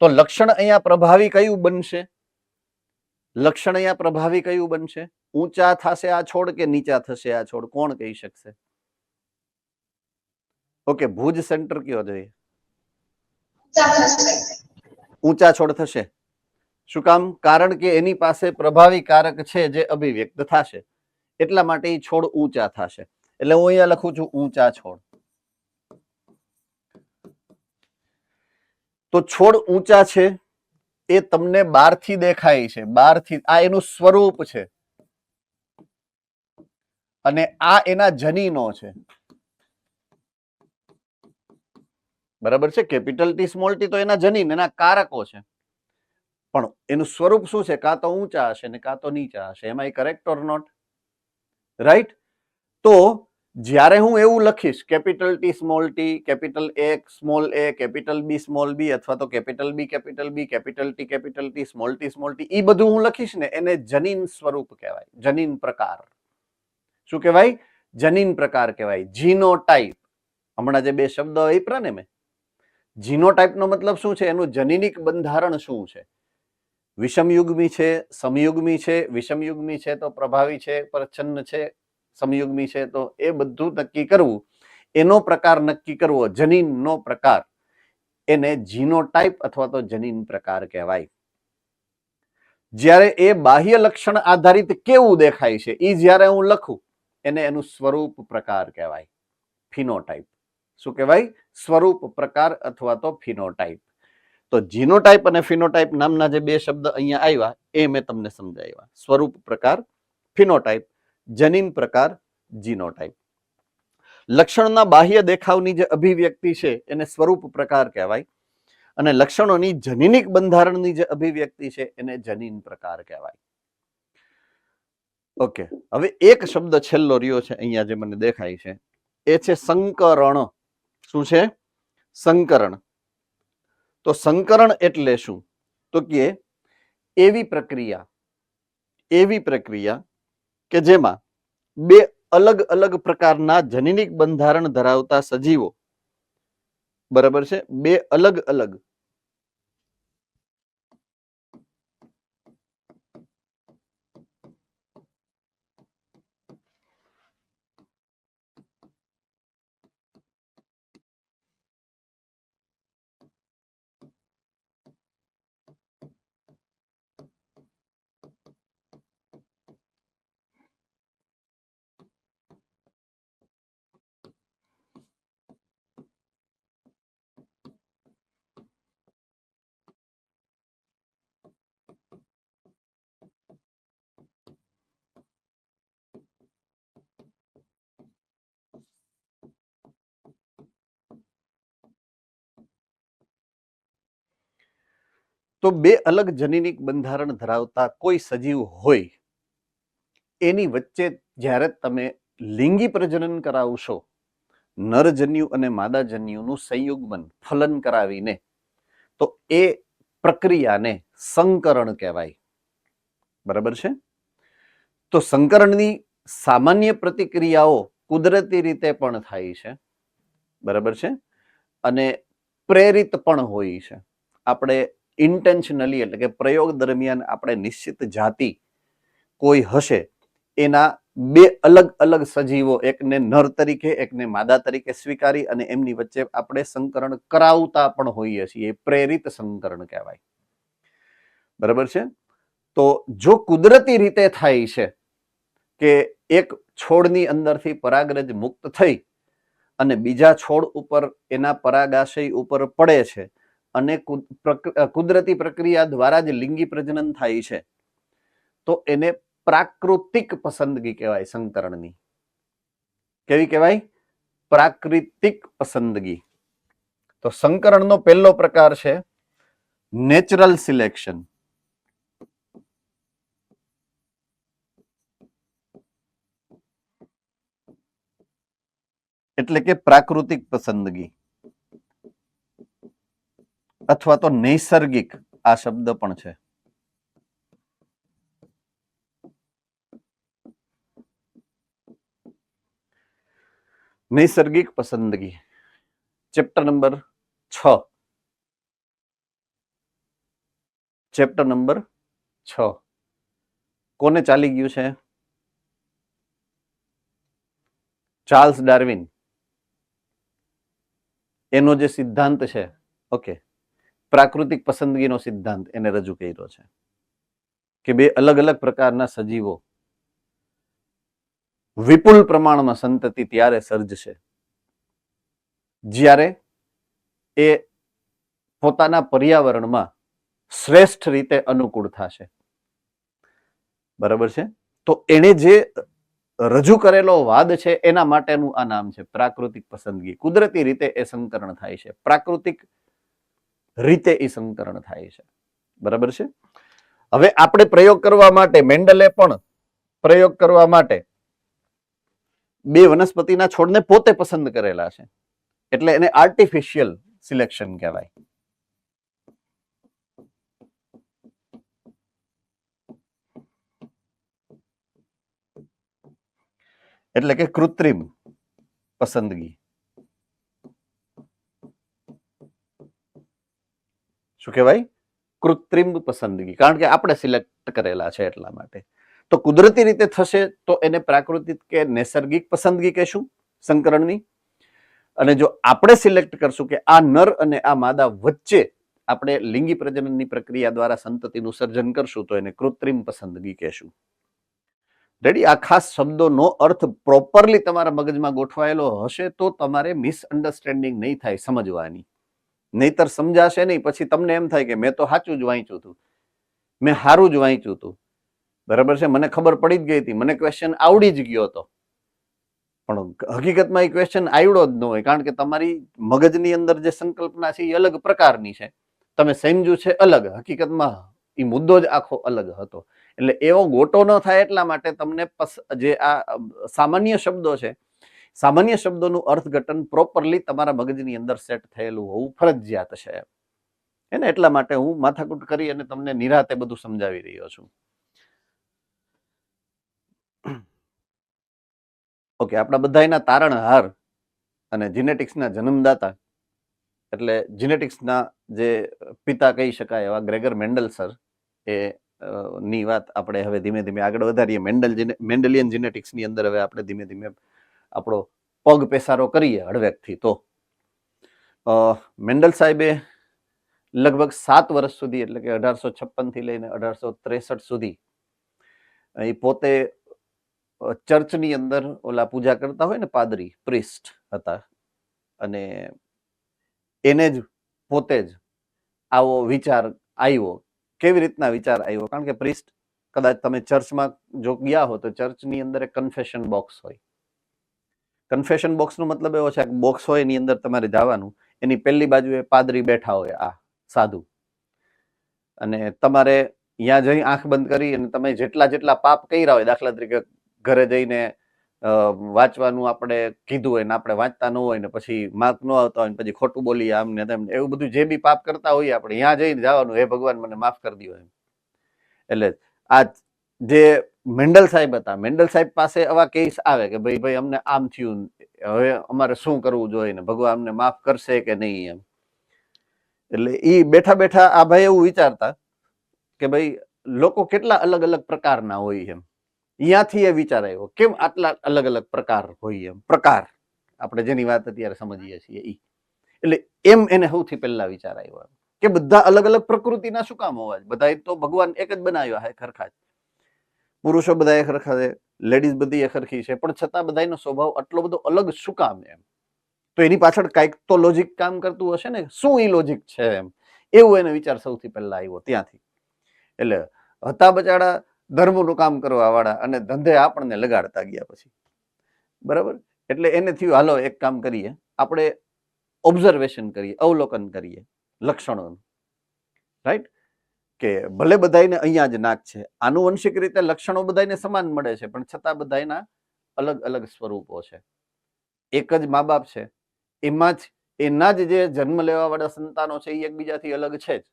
તો લક્ષણ અહીંયા પ્રભાવી કયું બનશે? લક્ષણ અહીંયા પ્રભાવી કયું બનશે? ઊંચા થશે આ છોડ કે નીચા થશે આ છોડ? કોણ કહી શકશે? ઓકે, ભુજ સેન્ટર કયો જોઈએ? ઊંચા છોડ થશે. શું કામ? કારણ કે એની પાસે પ્રભાવી કારક છે જે અભિવ્યક્ત થશે, એટલા માટે એ છોડ ઊંચા થશે. એટલે હું અહીંયા લખું છું ઊંચા છોડ. તો છોડ ઊંચા છે એ તમને બહારથી દેખાય છે, બહારથી. આ એનું સ્વરૂપ છે અને આ એના જનીનો છે. બરાબર છે? કેપિટલ ટી સ્મોલ ટી તો એના જનીન, એના કારકો છે. પણ એનું સ્વરૂપ શું છે? કાં તો ઊંચા હશે ને કાં તો નીચા હશે. એમાં કરેક્ટ ઓર નોટ? રાઈટ? તો જ્યારે હું એવું લખીશ capital T small T, capital A small A, capital B small B, અથવા તો capital B, capital T small T, એ બધું હું લખીશ ને એને જનીન સ્વરૂપ કહેવાય, જનીન પ્રકાર. શું કહેવાય? જનીન પ્રકાર કહેવાય. જીનોટાઈપ. હમણાં જે બે શબ્દો વાપર્યા ને મેં, જીનોટાઈપ નો મતલબ શું છે? એનું જનીનિક બંધારણ શું છે? વિષમયુગ્મી છે, સમયુગ્મી છે. વિષમયુગ્મી છે તો પ્રભાવી છે, પ્રચ્છન્ન છે. સમયુગ્મી છે તો એ બધું નક્કી કરવું, એનો પ્રકાર નક્કી કરવો, જનીનનો પ્રકાર, એને જીનોટાઈપ અથવા તો જનીન પ્રકાર કહેવાય. જ્યારે એ બાહ્ય લક્ષણ આધારિત કેવું દેખાય છે એ જ્યારે હું લખું એને એનું સ્વરૂપ પ્રકાર કહેવાય, ફિનોટાઈપ. શું કહેવાય? સ્વરૂપ પ્રકાર અથવા તો ફિનોટાઈપ. તો જીનોટાઈપ અને ફિનોટાઈપ નામના જે બે શબ્દ અહીંયા આવ્યા એ મેં તમને સમજાવ્યા. સ્વરૂપ પ્રકાર ફિનોટાઈપ, જનીન પ્રકાર જીનોટાઈપ. લક્ષણના બાહ્ય દેખાવની જે અભિવ્યક્તિ છે એને સ્વરૂપ પ્રકાર કહેવાય અને લક્ષણોની જનીનિક બંધારણની જે અભિવ્યક્તિ છે એને જનીન પ્રકાર કહેવાય. ઓકે, હવે એક શબ્દ છેલ્લો રહ્યો છે અહીંયા જે મને દેખાય છે એ છે સંકરણ. શું છે? સંકરણ. તો સંકરણ એટલે શું? તો કે એવી પ્રક્રિયા કે જેમાં બે અલગ અલગ પ્રકારના જનીનિક બંધારણ ધરાવતા સજીવો, બરાબર છે, બે અલગ અલગ તો બે અલગ જનીનિક બંધારણ ધરાવતા કોઈ સજીવ હોય એની વચ્ચે જ્યારે તમે લિંગી પ્રજનન કરાવશો, નરજન્યુ અને માદાજન્યુનું સંયુગ્મન ફલન કરાવીને, તો એ પ્રક્રિયાને સંકરણ કહેવાય. બરાબર છે? તો સંકરણની સામાન્ય પ્રતિક્રિયાઓ કુદરતી રીતે પણ થાય છે. બરાબર છે? અને પ્રેરિત પણ હોય છે. આપણે ઇન્ટેન્શનલી એટલે કે પ્રયોગ દરમિયાન આપણે નિશ્ચિત જાતિ કોઈ હશે એના બે અલગ અલગ સજીવો, એકને નર તરીકે એકને માદા તરીકે સ્વીકારી અને એમની વચ્ચે આપણે સંકરણ કરાવતા પણ હોઈએ છીએ. પ્રેરિત સંકરણ કહેવાય. બરાબર છે? તો જો કુદરતી રીતે થાય છે કે એક છોડની અંદરથી પરાગરજ મુક્ત થઈ અને બીજા છોડ ઉપર એના પરાગાશય ઉપર પડે છે અને કુદરતી પ્રક્રિયા દ્વારા જ લિંગી પ્રજનન થાય છે, તો એને પ્રાકૃતિક પસંદગી કહેવાય. સંકરણની કેવી કહેવાય? પ્રાકૃતિક પસંદગી. તો સંકરણનો પહેલો પ્રકાર છે નેચરલ સિલેક્શન. એટલે કે પ્રાકૃતિક પસંદગી અથવા તો નૈસર્ગિક આ શબ્દ પણ છે. નૈસર્ગિક પસંદગી. Chapter number 6. ચેપ્ટર નંબર 6 કોને ચાલી ગયું છે? Charles Darwin. એનો જે સિદ્ધાંત છે, ઓકે, પ્રાકૃતિક પસંદગીનો સિદ્ધાંત એને રજૂ કર્યો છે કે બે અલગ અલગ પ્રકારના સજીવો વિપુલ પ્રમાણમાં સંતતિ ત્યારે સર્જશે જ્યારે એ પોતાના પર્યાવરણમાં શ્રેષ્ઠ રીતે અનુકૂળ થશે. બરાબર છે? તો એને જે રજૂ કરેલો વાદ છે એના માટેનું આ નામ છે પ્રાકૃતિક પસંદગી. કુદરતી રીતે એ સંકરણ થાય છે, પ્રાકૃતિક રીતે એ સંકરણ થાય છે. બરાબર છે? હવે આપણે પ્રયોગ કરવા માટે, મેન્ડલે પણ પ્રયોગ કરવા માટે બે વનસ્પતિના છોડને પોતે પસંદ કરેલા છે, એટલે એને આર્ટિફિશિયલ સિલેક્શન કહેવાય. એટલે કે કૃત્રિમ પસંદગી. શું કહેવાય? કૃત્રિમ પસંદગી. કારણ કે આપણે સિલેક્ટ કરેલા છે એટલા માટે. તો કુદરતી રીતે થશે તો એને પ્રાકૃતિક કે નૈસર્ગિક પસંદગી કહેશું સંકરણની. અને જો આપણે સિલેક્ટ કરશું કે આ નર અને આ માદા વચ્ચે આપણે લિંગી પ્રજનનની પ્રક્રિયા દ્વારા સંતતિનું સર્જન કરશું તો એને કૃત્રિમ પસંદગી કહેશું. રેડી? આ ખાસ શબ્દોનો અર્થ પ્રોપરલી તમારા મગજમાં ગોઠવાયેલો હશે તો તમારે મિસઅન્ડરસ્ટેન્ડિંગ નહીં થાય સમજવાની. નહીતર સમજાશે નહીં, પછી તમને એમ થાય કે મેં તો સાચું જ વાંચ્યું હતું, મેં સારું જ વાંચ્યું હતું. બરાબર છે? મને ખબર પડી જ ગઈ હતી, મને ક્વેશ્ચન આવડી જ ગયો હતો. પણ હકીકતમાં એ ક્વેશ્ચન આવડ્યો જ ન હોય, કારણ કે તમારી મગજની અંદર જે સંકલ્પના છે એ અલગ પ્રકારની છે, તમે સમજ્યું છે અલગ, હકીકતમાં એ મુદ્દો જ આખો અલગ હતો. એટલે એવો ગોટો ન થાય એટલા માટે તમને જે આ સામાન્ય શબ્દો છે, સામાન્ય શબ્દોનું અર્થઘટન પ્રોપરલી તમારા મગજની અંદર સેટ થયેલું હોવું ફરજિયાત છે. એને એટલા માટે હું માથાકૂટ કરી અને તમને નિરાતે બધું સમજાવી રહ્યો છું. ઓકે, આપણા બધાના તારણહાર અને જીનેટિક્સના જન્મદાતા એટલે જીનેટિક્સના જે પિતા કહી શકાય એવા ગ્રેગર મેન્ડલ સર એ ની વાત આપણે હવે ધીમે ધીમે આગળ વધારીએ. મેન્ડેલિયન જીનેટિક્સની અંદર હવે આપણે ધીમે ધીમે આપણો પગ પેસારો કરીએ હળવેકથી. તો મેન્ડલ સાહેબે લગભગ 7 વર્ષ સુધી, એટલે કે 1856 થી લઈને 1863 સુધી એ પોતે ચર્ચની અંદર ઓલા પૂજા કરતા હોય ને, પાદરી, પ્રિસ્ટ હતા, અને એને જ પોતે જ આવો વિચાર આવ્યો. કેવી રીતના વિચાર આવ્યો? કારણ કે પ્રિસ્ટ, કદાચ તમે ચર્ચમાં જો ગયા હો તો ચર્ચની અંદર એક કન્ફેશન બોક્સ હોય. કન્ફેશન બોક્સનો મતલબ એવો છે કે બોક્સ હોય એની અંદર તમારે જવાનું, એની પહેલી બાજુએ પાદરી બેઠા હોય, આ સાધુ, અને તમારે ત્યાં જઈ આંખ બંધ કરી અને તમે જેટલા પાપ કર્યા હોય, દાખલા તરીકે ઘરે જઈને વાંચવાનું આપણે કીધું હોય ને આપણે વાંચતા ન હોય ને પછી માર્ક ન આવતા હોય ને પછી ખોટું બોલી આમ ને તેમ, એવું બધું જે બી પાપ કરતા હોઈએ આપણે ત્યાં જઈને જવાનું, હે ભગવાન મને માફ કરી દો એમ. એટલે આ જે મેન્ડલ સાહેબ હતા, મેન્ડલ સાહેબ પાસે આવા કેસ આવે કે ભાઈ અમને આમ થયું, હવે અમારે શું કરવું જોઈએ ને ભગવાન અમને માફ કરશે કે નહીં એમ. એટલે એ બેઠા બેઠા આ ભાઈ એવું વિચારતા કે ભાઈ લોકો કેટલા અલગ અલગ પ્રકારના હોય એમ. અહીંયાથી એ વિચાર આવ્યો, કેમ આટલા અલગ અલગ પ્રકાર હોય એમ. પ્રકાર આપણે જેની વાત અત્યારે સમજીએ છીએ ઈ. એટલે એમ એને સૌથી પહેલા વિચાર આવ્યો કે બધા અલગ અલગ પ્રકૃતિના શું કામ હોવા? બધા તો ભગવાન એક જ બનાવ્યા છે, ખરખા જ. પુરુષો બધા એક ખરખા છે, લેડીઝ બધી એક ખરખી છે, પણ છતાં બધાનો સ્વભાવ આટલો બધો અલગ શું કામ એમ? તો એની પાછળ કાંઈક તો લોજિક કામ કરતું હશે ને, શું ઈ લોજિક છે એમ? એવું એને વિચાર સૌથી પહેલા આવ્યો ત્યાંથી. એટલે હતા બચાડા ધર્મનું કામ કરવા વાળા અને ધંધે આપણને લગાડતા ગયા પછી. બરાબર? એટલે એને થયું હાલો એક કામ કરીએ, આપણે ઓબ્ઝર્વેશન કરીએ, અવલોકન કરીએ લક્ષણોનું, રાઈટ? કે ભલે બધાને અહીંયા જ નાક છે, આનુવંશિક રીતે લક્ષણો બધાને સમાન મળે છે, પણ છતાં બધાના અલગ અલગ સ્વરૂપો છે. એક જ મા બાપ છે, એમાં જ એના જ જે જન્મ લેવા વાળા સંતાનો છે એ એકબીજાથી અલગ છે જ.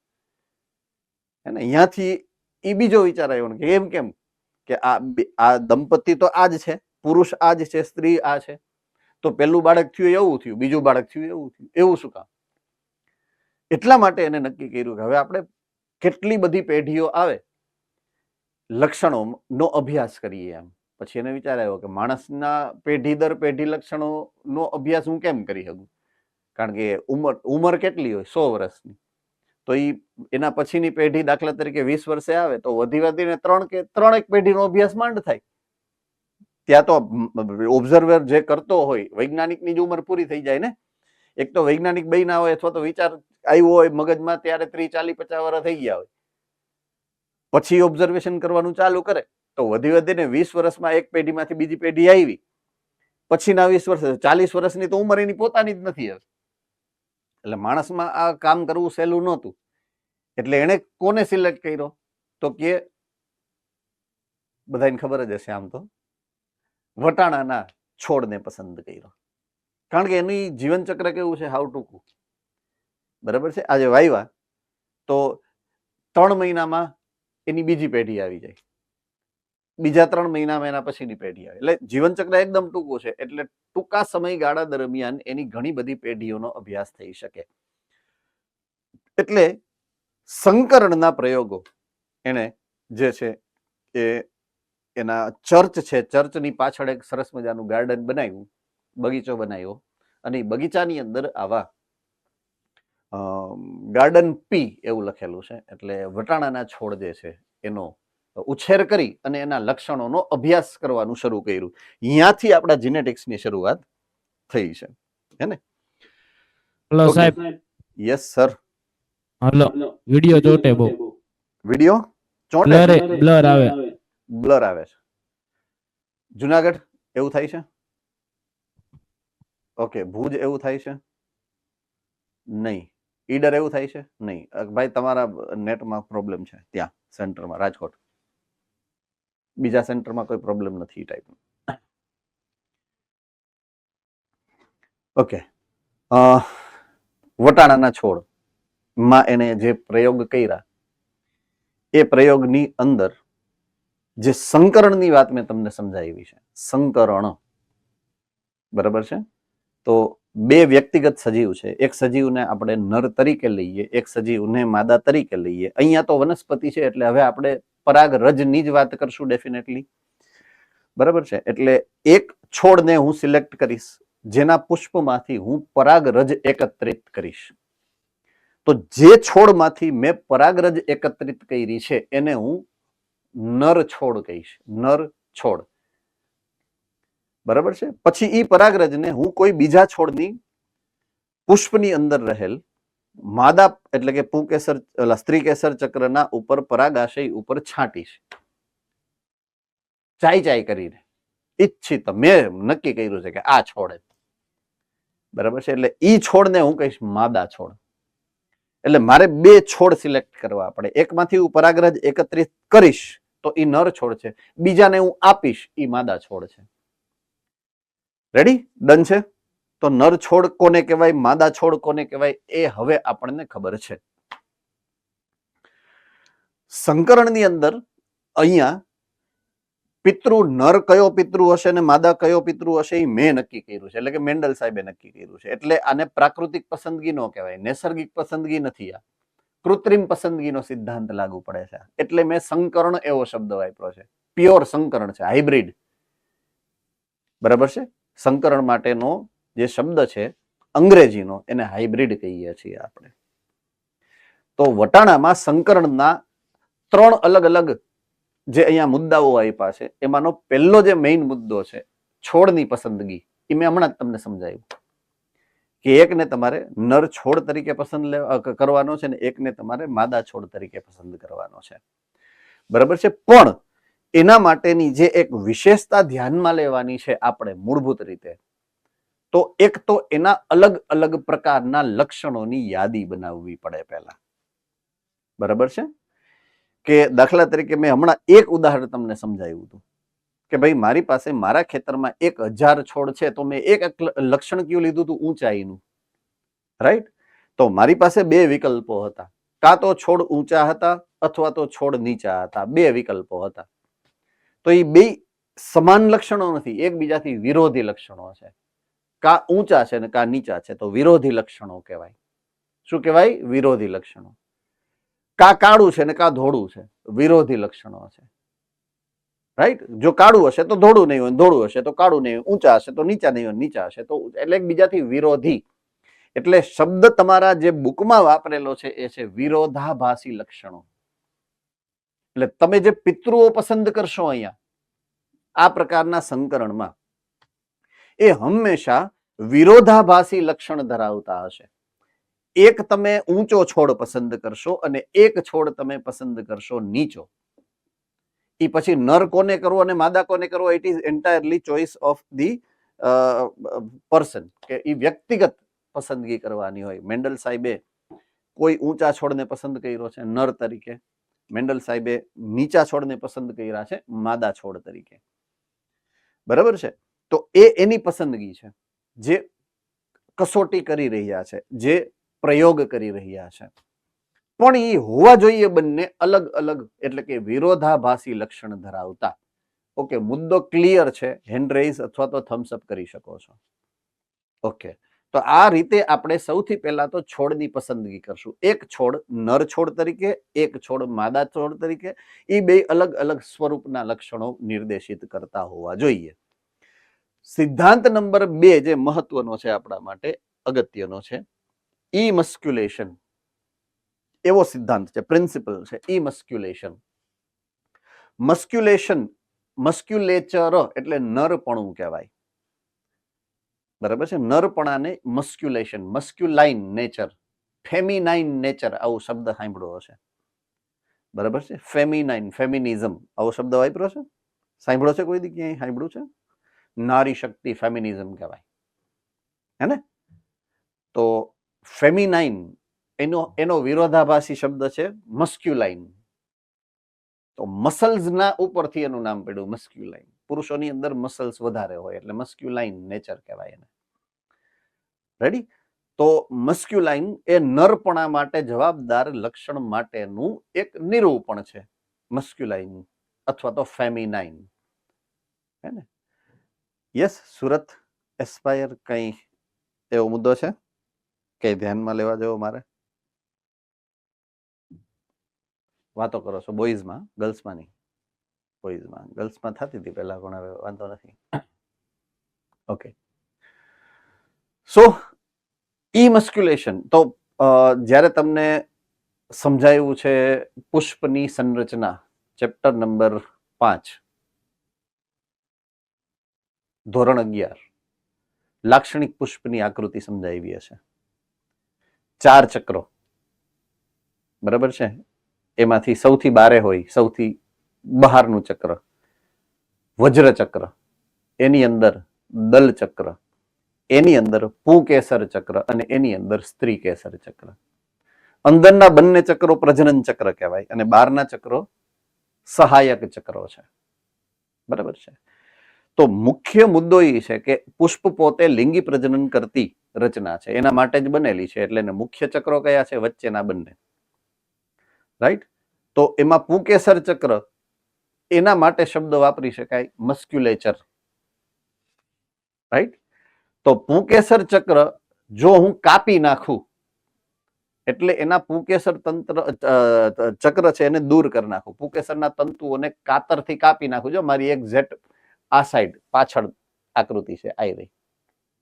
અને અહીંયાથી એ બીજો વિચાર આવ્યો ને કે એમ કેમ કે આ દંપતી તો આ જ છે, પુરુષ આ જ છે, સ્ત્રી આ છે, તો પેલું બાળક થયું એવું થયું, બીજું બાળક થયું એવું થયું, એવું શું કામ? એટલા માટે એને નક્કી કર્યું કે હવે આપણે કેટલી બધી પેઢીઓ આવે લક્ષણોનો અભ્યાસ કરીએ એમ. પછી એને વિચાર આવ્યો કે માણસના પેઢી દર પેઢી લક્ષણોનો અભ્યાસ હું કેમ કરી શકું? કારણ કે ઉંમર કેટલી હોય? 100 વર્ષની. તો એના પછીની પેઢી દાખલા તરીકે 20 વર્ષે આવે તો વધી વધીને 3 પેઢીનો અભ્યાસ માંડ થાય. ત્યાં તો ઓબ્ઝર્વર જે કરતો હોય વૈજ્ઞાનિકની જ ઉંમર પૂરી થઈ જાય ને. એક તો વૈજ્ઞાનિક બન્યા હોય અથવા તો વિચાર આવ્યો હોય મગજમાં ત્યારે 30, 40, 50 વર્ષ થઈ ગયા હોય, પછી ઓબ્ઝર્વેશન કરવાનું ચાલુ કરે તો વધી વધીને 20 વર્ષમાં એક પેઢીમાંથી બીજી પેઢી આવી, પછીના 20 વર્ષ 40 વર્ષની તો ઉંમર એની પોતાની જ નથી. એટલે માણસમાં આ કામ કરવું સહેલું નહોતું. એટલે એને કોને સિલેક્ટ કર્યો? તો કે બધાને ખબર જ હશે, આમ તો વટાણાના છોડને પસંદ કર્યો. કારણ કે એની જીવન ચક્ર કેવું છે? હાવ ટૂંકું. બરાબર છે? આજે વાવ્યા તો 3 મહિનામાં એની બીજી પેઢી આવી જાય, બીજા 3 મહિનામાં એના પછીની પેઢી આવે. એટલે જીવન ચક્ર એકદમ ટૂંકું છે. એટલે ટૂંકા સમયગાળા દરમિયાન એની ઘણી બધી પેઢીઓનો અભ્યાસ થઈ શકે. એટલે સંકરણના પ્રયોગો એને જે છે એ એના ચર્ચ છે, ચર્ચની પાછળ એક સરસ મજાનું ગાર્ડન બનાવ્યું, બગીચો બનાવ્યો, અને એ બગીચાની અંદર આવા ગાર્ડન પી એવું લખેલું છે. એટલે વટાણાના છોડ જે છે એનો ઉછેર કરી અને એના લક્ષણોનો અભ્યાસ કરવાનું શરૂ કર્યું. અહીંયાથી આપણા જીનેટિક્સની શરૂઆત થઈ છે, હે ને? હેલો સાહેબ. Yes sir. હેલો, વિડિયો ચોટે બહુ. વિડિયો ચોટે, બ્લર આવે. બ્લર આવે છે. જુનાગઢ એવું થાય છે? ઓકે. ભુજ એવું થાય છે? નહીં. ઈડર એવું થાય છે? નહીં. ભાઈ તમારા નેટમાં પ્રોબ્લેમ છે ત્યાં સેન્ટરમાં, રાજકોટ. બીજા સેન્ટરમાં કોઈ પ્રોબ્લેમ નથી ટાઈપનો. ઓકે. વટાણાના છોડ માં એને જે પ્રયોગ કર્યા એ પ્રયોગની અંદર જે સંકરણની વાત મેં તમને સમજાવી છે, સંકરણ, બરાબર છે? તો 2 વ્યક્તિગત સજીવ છે. એક સજીવને આપણે નર તરીકે લઈએ, એક સજીવને માદા તરીકે લઈએ. અહીંયા તો વનસ્પતિ છે એટલે હવે આપણે પરાગરજની જ વાત કરશું ડેફિનેટલી, બરાબર છે? એટલે એક છોડને હું સિલેક્ટ કરીશ જેના પુષ્પમાંથી હું પરાગરજ એકત્રિત કરીશ. તો જે છોડમાંથી મેં પરાગરજ એકત્રિત કરી છે એને હું નર છોડ કહીશ, નર છોડ, બરાબર છે? પછી ઈ પરાગરજને હું કોઈ બીજા છોડની પુષ્પની અંદર રહેલ માદા એટલે કે પુંકેસર સ્ત્રી કેસર ચક્રના ઉપર પરાગાશય ઉપર છાંટીશ, ચાઈ કરીને ઈચ્છિત મેં નક્કી કર્યું છે કે આ છોડ, બરાબર છે? એટલે ઈ છોડને હું કહીશ માદા છોડ. એટલે મારે 2 છોડ સિલેક્ટ કરવા પડે. એકમાંથી હું પરાગરજ એકત્રિત કરીશ તો ઈ નર છોડ છે, બીજાને હું આપીશ ઈ માદા છોડ છે. રેડી? ડન છે? તો નર છોડ કોને કહેવાય, માદા છોડ કોને કહેવાય એ હવે આપણને ખબર છે. સંકરણની અંદર અહીંયા પિતૃ નર કયો પિતૃ હશે ને માદા કયો પિતૃ હશે એ મેં નક્કી કર્યું છે. એટલે કે મેન્ડલ સાહેબે નક્કી કર્યું છે. એટલે આને પ્રાકૃતિક પસંદગી નો કહેવાય, નૈસર્ગિક પસંદગી નથી, આ કૃત્રિમ પસંદગીનો સિદ્ધાંત લાગુ પડે છે. એટલે મેં સંકરણ એવો શબ્દ વાપર્યો છે. પ્યોર સંકરણ છે, હાઇબ્રિડ, બરાબર છે? સંકરણ માટેનો જે શબ્દ છે અંગ્રેજીનો એને હાઇબ્રિડ કહીએ છીએ આપણે. તો વટાણામાં સંકરણના 3 અલગ અલગ જે અહીંયા મુદ્દાઓ આપ્યા છે એમાંનો પહેલો જે મેઇન મુદ્દો છે છોડની પસંદગી, એ મેં હમણાં જ તમને સમજાવ્યું કે એકને તમારે નર છોડ તરીકે પસંદ કરવાનો છે ને એકને તમારે માદા છોડ તરીકે પસંદ કરવાનો છે, બરાબર છે? પણ એના માટેની જે એક વિશેષતા ધ્યાનમાં લેવાની છે આપણે મૂળભૂત રીતે, તો એક તો એના અલગ અલગ પ્રકારના લક્ષણોની યાદી બનાવવી પડે પહેલા. બરાબર છે? કે દાખલા તરીકે મેં હમણાં એક ઉદાહરણ તમને સમજાવ્યું હતું કે ભાઈ મારી પાસે મારા ખેતરમાં 1000 છોડ છે, તો મેં એક લક્ષણ કયું લીધું હતું? ઊંચાઈનું. રાઈટ? તો મારી પાસે બે વિકલ્પો હતા, કાં તો છોડ ઊંચા હતા અથવા તો છોડ નીચા હતા. બે વિકલ્પો હતા. તો એ બે સમાન લક્ષણો નથી, એકબીજાથી વિરોધી લક્ષણો છે. કા ઊંચા છે ને કા નીચા છે, તો વિરોધી લક્ષણો કહેવાય. શું કહેવાય? વિરોધી લક્ષણો. કા કાળું છે ને કા ધોળું છે, વિરોધી લક્ષણો છે. રાઈટ? જો કાળું હશે તો ધોળું નહીં હોય, ધોળું હશે તો કાળું નહીં હોય, ઊંચા હશે તો નીચા નહીં હોય, નીચા હશે તો એટલે એકબીજાથી વિરોધી. એટલે શબ્દ તમારા જે બુકમાં વાપરેલો છે એ છે વિરોધાભાસી લક્ષણો. એટલે તમે જે પિતૃઓ પસંદ કરશો અહીંયા આ પ્રકારના સંકરણમાં, એ હંમેશા વિરોધાભાસી લક્ષણ ધરાવતા હશે. એક તમે ઊંચો છોડ પસંદ કરશો અને એક છોડ તમે પસંદ કરશો નીચો. એ પછી નર કોને કરવો અને માદા કોને કરવો, it is entirely choice of the person, કે એ વ્યક્તિગત પસંદગી કરવાની હોય. મેન્ડલ સાહેબે કોઈ ઊંચા છોડને પસંદ કર્યો છે નર તરીકે, મેન્ડલ સાહેબે નીચા છોડને પસંદ કર્યા છે માદા છોડ તરીકે. બરાબર છે? તો એ એની પસંદગી છે, જે કસોટી કરી રહ્યા છે, જે પ્રયોગ કરી રહ્યા છે. પણ એ હોવા જોઈએ બંને અલગ અલગ, એટલે કે વિરોધાભાસી લક્ષણ ધરાવતા. ઓકે, મુદ્દો ક્લિયર છે? હેન્ડ રેઇઝ અથવા તો થમ્સ અપ કરી શકો છો. ઓકે, તો આ રીતે આપણે સૌથી પહેલા તો છોડની પસંદગી કરશું. એક છોડ નર છોડ તરીકે, એક છોડ માદા છોડ તરીકે. એ બે અલગ અલગ સ્વરૂપના લક્ષણો નિર્દેશિત કરતા હોવા જોઈએ. સિદ્ધાંત નંબર 2 જે મહત્વનો છે આપણા માટે, અગત્યનો છે, ઇમસ્ક્યુલેશન. એવો સિદ્ધાંત છે, પ્રિન્સિપલ છે, ઇમસ્ક્યુલેશન. મસ્ક્યુલેશન, મસ્ક્યુલેચર એટલે નરપણું કહેવાય. બરાબર છે? નરપણાને મસ્ક્યુલેશન, મસ્ક્યુલાઇન નેચર, ફેમિનાઇન નેચર, આવો શબ્દ સાંભળ્યો હશે. બરાબર છે? ફેમિનાઇન, ફેમિનિઝમ, આવો શબ્દ વાપર્યો છે? સાંભળ્યો છે કોઈ દી ક્યાંય? સાંભળ્યું છે? નારી શક્તિ, ફેમિનિઝમ કહેવાય. હે ને? તો ફેમિનાઇન એનો વિરોધાભાસી શબ્દ છે મસ્ક્યુલાઇન. તો મસલ્સ ના ઉપરથી એનું નામ પડ્યું મસ્ક્યુલાઇન. પુરુષોની અંદર મસલ્સ વધારે હોય એટલે મસ્ક્યુલાઇન નેચર કહેવાય એને. રેડી? તો મસ્ક્યુલાઇન એ નરપણા માટે જવાબદાર લક્ષણ માટેનું એક નિરૂપણ છે, મસ્ક્યુલાઇન અથવા તો ફેમિનાઇન. હે ને? યસ, સુરત એસ્પાયર કઈ એવો મુદ્દો છે કે ધ્યાનમાં લેવા જેવો? મારે વાતો કરો છો બોયઝમાં, ગર્લ્સમાં નહીં. બોયઝમાં, ગર્લ્સમાં થતી હતી પહેલા, પણ હવે વાંધો નથી. ઓકે, સો ઇમસ્ક્યુલેશન તો જ્યારે તમને સમજાયું છે પુષ્પની સંરચના, ચેપ્ટર નંબર 5, ધોરણ 11, લાક્ષણિક પુષ્પની આકૃતિ સમજાવી હશે. 4 ચક્રો, બરાબર છે? એમાંથી સૌથી બારે હોય, સૌથી બહારનું ચક્ર વજ્ર ચક્ર, એની અંદર દલ ચક્ર, એની અંદર પુંકેસર ચક્ર અને એની અંદર સ્ત્રી કેસર ચક્ર. અંદરના બંને ચક્રો પ્રજનન ચક્ર કહેવાય અને બહારના ચક્રો સહાયક ચક્રો છે. બરાબર છે? તો મુખ્ય મુદ્દો એ છે કે પુષ્પ પોતે લિંગી પ્રજનન કરતી રચના છે, એના માટે જ બનેલી છે. એટલે એને મુખ્ય ચક્રો કયા છે? વચ્ચેના બંને. રાઈટ? તો એમાં પુંકેસર ચક્ર, એના માટે શબ્દ વાપરી શકાય મસ્ક્યુલેચર. રાઈટ? તો પુંકેસર ચક્ર જો હું કાપી નાખું એટલે એના પુંકેસર તંત્ર ચક્ર છે એને દૂર કરી નાખું, પુંકેસરના તંતુઓને કાતરથી કાપી નાખું. જો મારી એક્ઝેક્ટ આ સાઈડ પાછળ આકૃતિ છે, આવી રહી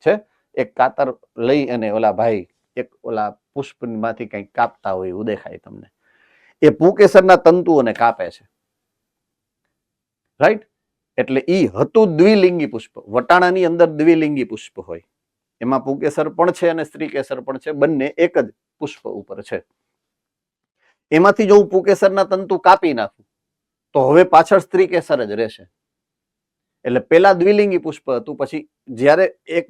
છે. એક કાતર લઈ અને ઓલા ભાઈ એક ઓલા પુષ્પમાંથી કંઈક કાપતા હોય એવું દેખાય તમને. એ પુંકેસરના તંતુઓને કાપે છે. રાઈટ? એટલે ઈ હતું દ્વિલિંગી પુષ્પ. વટાણાની અંદર દ્વિલિંગી પુષ્પ હોય, એમાં પુંકેસર પણ છે અને સ્ત્રી કેસર પણ છે, બંને એક જ પુષ્પ ઉપર છે. એમાંથી જો હું પુંકેસરના તંતુ કાપી નાખું તો હવે પાછળ સ્ત્રી કેસર જ રહેશે. એટલે પેલા દ્વિલિંગી પુષ્પ હતું, પછી જ્યારે એક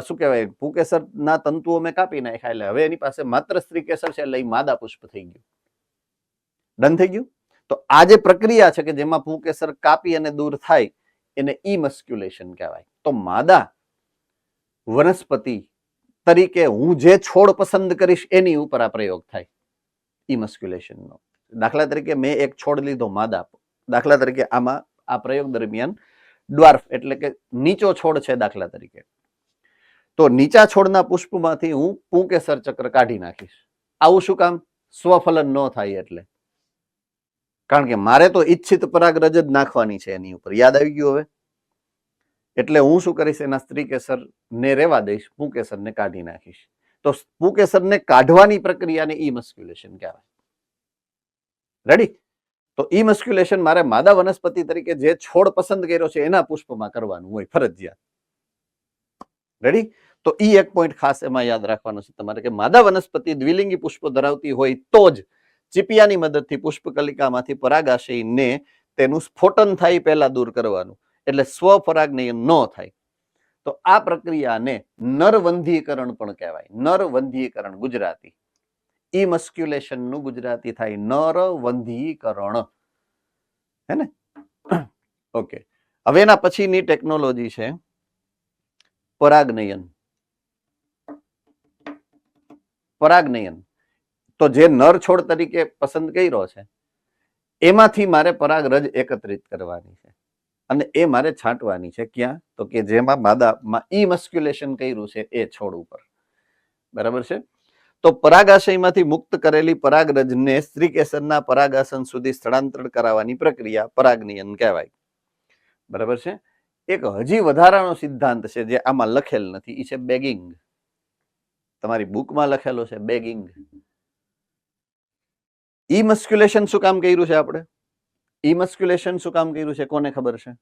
શું કહેવાય પુંકેસરના તંતુઓ મેં કાપી નાખ્યા એટલે હવે એની પાસે માત્ર સ્ત્રી કેસર છે એટલે એ માદા પુષ્પ થઈ ગયું. ડન થઈ ગયું. તો આ જે પ્રક્રિયા છે કે જેમાં પુંકેસર કાપી અને દૂર થાય એને ઇમસ્ક્યુલેશન કહેવાય. તો માદા વનસ્પતિ તરીકે હું જે છોડ પસંદ કરીશ એની ઉપર આ પ્રયોગ થાય ઇમસ્ક્યુલેશનનો. દાખલા તરીકે મેં એક છોડ લીધો માદા, દાખલા તરીકે આમાં આ પ્રયોગ દરમિયાન ડ્વાર્ફ એટલે કે નીચો છોડ છે દાખલા તરીકે, તો નીચા છોડના પુષ્પમાંથી હું પુંકેસર ચક્ર કાઢી નાખીશ. આવું શું કામ? સ્વફલન ન થાય એટલે. કારણ કે મારે તો ઈચ્છિત પરાગરજ જ નાખવાની છે એની ઉપર. યાદ આવી ગયું હવે? એટલે હું શું કરીશ, એના સ્ત્રી કેસર ને રેવા દઈશ, પુંકેસરને કાઢી નાખીશ. તો પુંકેસરને કાઢવાની પ્રક્રિયાને ઇમસ્ક્યુલેશન કહેવાય. રેડી? તો ઇમસ્ક્યુલેશન મારે માદા વનસ્પતિ તરીકે જે છોડ પસંદ કર્યો છે એના પુષ્પમાં કરવાનું હોય ફરજિયાત. રેડી? તો ઈ એક પોઈન્ટ ખાસ એમાં યાદ રાખવાનો છે તમારે કે માદા વનસ્પતિ દ્વિલિંગી પુષ્પ ધરાવતી હોય તો જ ચીપિયાની મદદથી પુષ્પકલિકામાંથી પરાગાશયને તેનું સ્ફોટન થાય પહેલા દૂર કરવાનું, એટલે સ્વપરાગનયન ન થાય. તો આ પ્રક્રિયાને નરવંધીકરણ પણ કહેવાય. નરવંધીકરણ ગુજરાતી, ઇમસ્ક્યુલેશન નું ગુજરાતી થાય નરવંધીકરણ. હે ને? ઓકે. હવે એના પછીની ટેકનોલોજી છે પરાગનયન. પરાગનયન તો જે નર છોડ તરીકે પસંદ કર્યો છે એમાંથી મારે પરાગરજ એકત્રિત કરવાની છે અને એ મારે છાંટવાની છે. ક્યાં? તો કે જેમાં માદામાં ઇમસ્ક્યુલેશન કર્યું છે એ છોડ ઉપર. બરાબર છે? તો પરાગાશયમાંથી મુક્ત કરેલી પરાગરજને સ્ત્રીકેસરના પરાગાસન સુધી સ્થળાંતર કરાવવાની પ્રક્રિયા પરાગનયન કહેવાય. બરાબર છે? એક હજી વધારાનો સિદ્ધાંત છે જે આમાં લખેલ નથી, એ છે બેગિંગ. તમારી બુકમાં લખેલો છે બેગિંગ. ઇમસ્ક્યુલેશન શું કામ કર્યું છે આપણે? ઇમસ્ક્યુલેશન શું કામ કર્યું છે કોને ખબર છે?